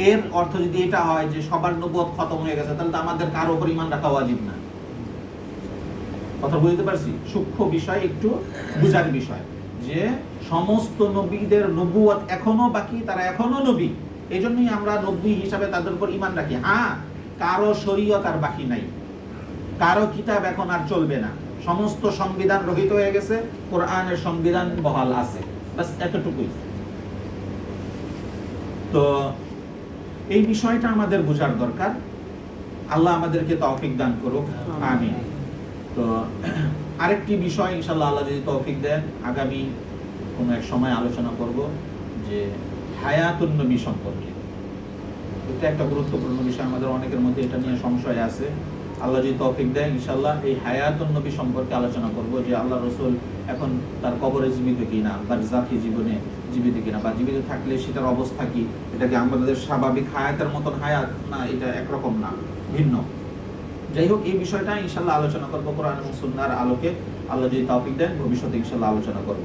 এর অর্থ যদি এটা হয় যে সবার নবুয়ত খতম হয়ে গেছে, তাহলে তো আমাদের কারো উপর ঈমান রাখা ওয়াজিব না। কথা বুঝতে পারছি? সূক্ষ্ম বিষয়, একটু বুঝার বিষয়, যে সমস্ত নবীদের নবুয়ত এখনো বাকি, তারা এখনো নবী, এই জন্যই আমরা নবী হিসাবে তাদের উপর ঈমান রাখি। হ্যাঁ, কারো শরীয়ত আর বাকি নাই, কারো কিতাব এখন আর চলবে না, সমস্ত সংবিধান রহিত হয়ে গেছে, কোরআনের সংবিধান বহাল আছে, বাস এতটুকুই। তো এই বিষয়টা আমাদের বোঝার দরকার। আল্লাহ আমাদেরকে তৌফিক দান করুক, আমিন। তো আরেকটি বিষয় ইনশাআল্লাহ আল্লাহ যদি তৌফিক দেন, আগামী কোনো এক সময় আলোচনা করব যে হায়াতুন নবী সম্পর্কে। এটা একটা গুরুত্বপূর্ণ বিষয়, আমাদের অনেকের মধ্যে এটা নিয়ে সংশয় আছে। আল্লাহ যদি তৌফিক দেয় ইনশাআল্লাহ এই হায়াতুন নবী সম্পর্কে আলোচনা করব, যে আল্লাহ রাসূল এখন তার কবরে জীবিত কিনা, বারজাখী জীবনে জীবিত কিনা, বা জীবিত থাকলে সেটার অবস্থা কি, এটা কি আমাদের স্বাভাবিক হায়াতের মতন হায়াত না, এটা একরকম না, ভিন্ন। যাই হোক, এই বিষয়টা ইনশাআল্লাহ আলোচনা করব কোরআন এবং সুন্নাহর আলোকে। আল্লাহ যদি তৌফিক দেন ভবিষ্যতে ইনশাআল্লাহ আলোচনা করব।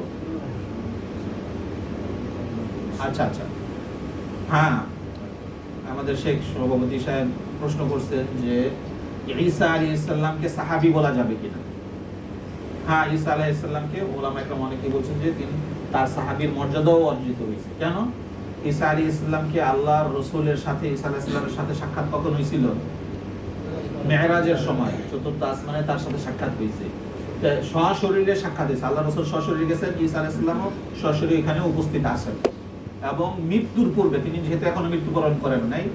আচ্ছা আচ্ছা, হ্যাঁ, আমাদের শেখ সভাপতি সাহেব প্রশ্ন করছেন যে ঈসা আলাইহিস সালামকে সাহাবী বলা যাবে কিনা। হ্যাঁ, ঈসা আলাইহিস সালামকে উলামা একরাম অনেকে বলছেন যে তিনি তার সাহাবীর মর্যাদাও অর্জিত হয়েছে। কেন? ঈসা আলাইহিস সালামকে আল্লাহর রাসূলের সাথে, ঈসা আলাইহিস সালামের সাথে সাক্ষাৎ কখন হয়েছিল? মেরাজের সময়, চতুর্থ আসমানে তার সাথে সাক্ষাৎ হয়েছে। সশরীরে সাক্ষাৎ হয়েছে, আল্লাহ রাসূল সশরীরে গেছেন, ঈসা আলাইহিস সালামও সশরীরে এখানে উপস্থিত আছেন। এবং মৃত্যুর পূর্বে, তিনি যেহেতু এখনো মৃত্যুবরণ করেন নাই,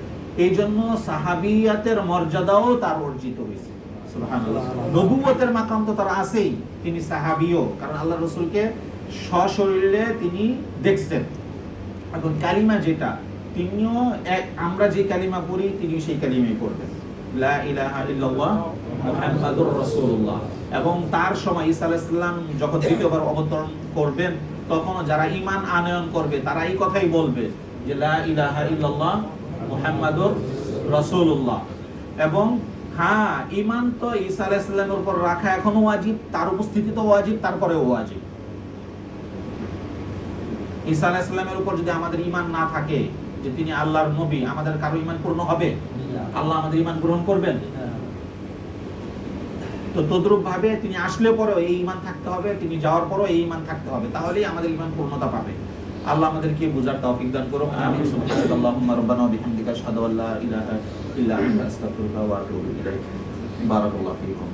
এই জন্য সাহাবিয়াতের মর্যাদাও তার অর্জিত হয়েছে। সুবহানাল্লাহ। নবুয়তের মাকাম তো তার আছেই, তিনি সাহাবিও, কারণ আল্লাহ রাসূলকে সশরীরে তিনি দেখছেন। এখন কালিমা যেটা, তিনিও আমরা যে কালিমা পড়ি তিনি সেই কালিমাই পড়বেন, লা ইলাহা ইল্লাল্লাহ মুহাম্মাদুর রাসূলুল্লাহ। এবং তার সময় ঈসা আলাইহিস সালাম যখন দ্বিতীয়বার অবতরণ করবেন, তখন যারা ঈমান আনয়ন করবে তারা এই কথাই বলবে যে লা ইলাহা ইল্লাল্লাহ মুহাম্মাদুর রাসূলুল্লাহ। এবং হ্যাঁ, ঈমান তো ঈসা আলাইহিস সালামের উপর রাখা এখনো ওয়াজিব, তার উপস্থিতি তো ওয়াজিব, তারপরেও ওয়াজিব। ঈসা আলাইহিস সালামের উপর যদি আমাদের ঈমান না থাকে যে তিনি আল্লাহর নবী, আমাদের কারো ঈমান পূর্ণ হবে? আল্লাহ আমাদের ঈমান গ্রহণ করবেন? তো তদ্রূপ ভাবে তিনি আসলে পরেও এই ঈমান থাকতে হবে, তিনি যাওয়ার পরেও এই ঈমান থাকতে হবে, তাহলেই আমাদের ঈমান পূর্ণতা পাবে। আল্লাহ আমাদেরকে বুঝার তৌফিক দান করুন, আমিন। সুবহানাল্লাহুম্মা রাব্বানা ওয়া বিহামদিকা আশহাদু আল্লা ইলাহা ইল্লা আনতা আস্তাগফিরুকা ওয়া আতুবু ইলাইক। বারাকাল্লাহু ফীকুম।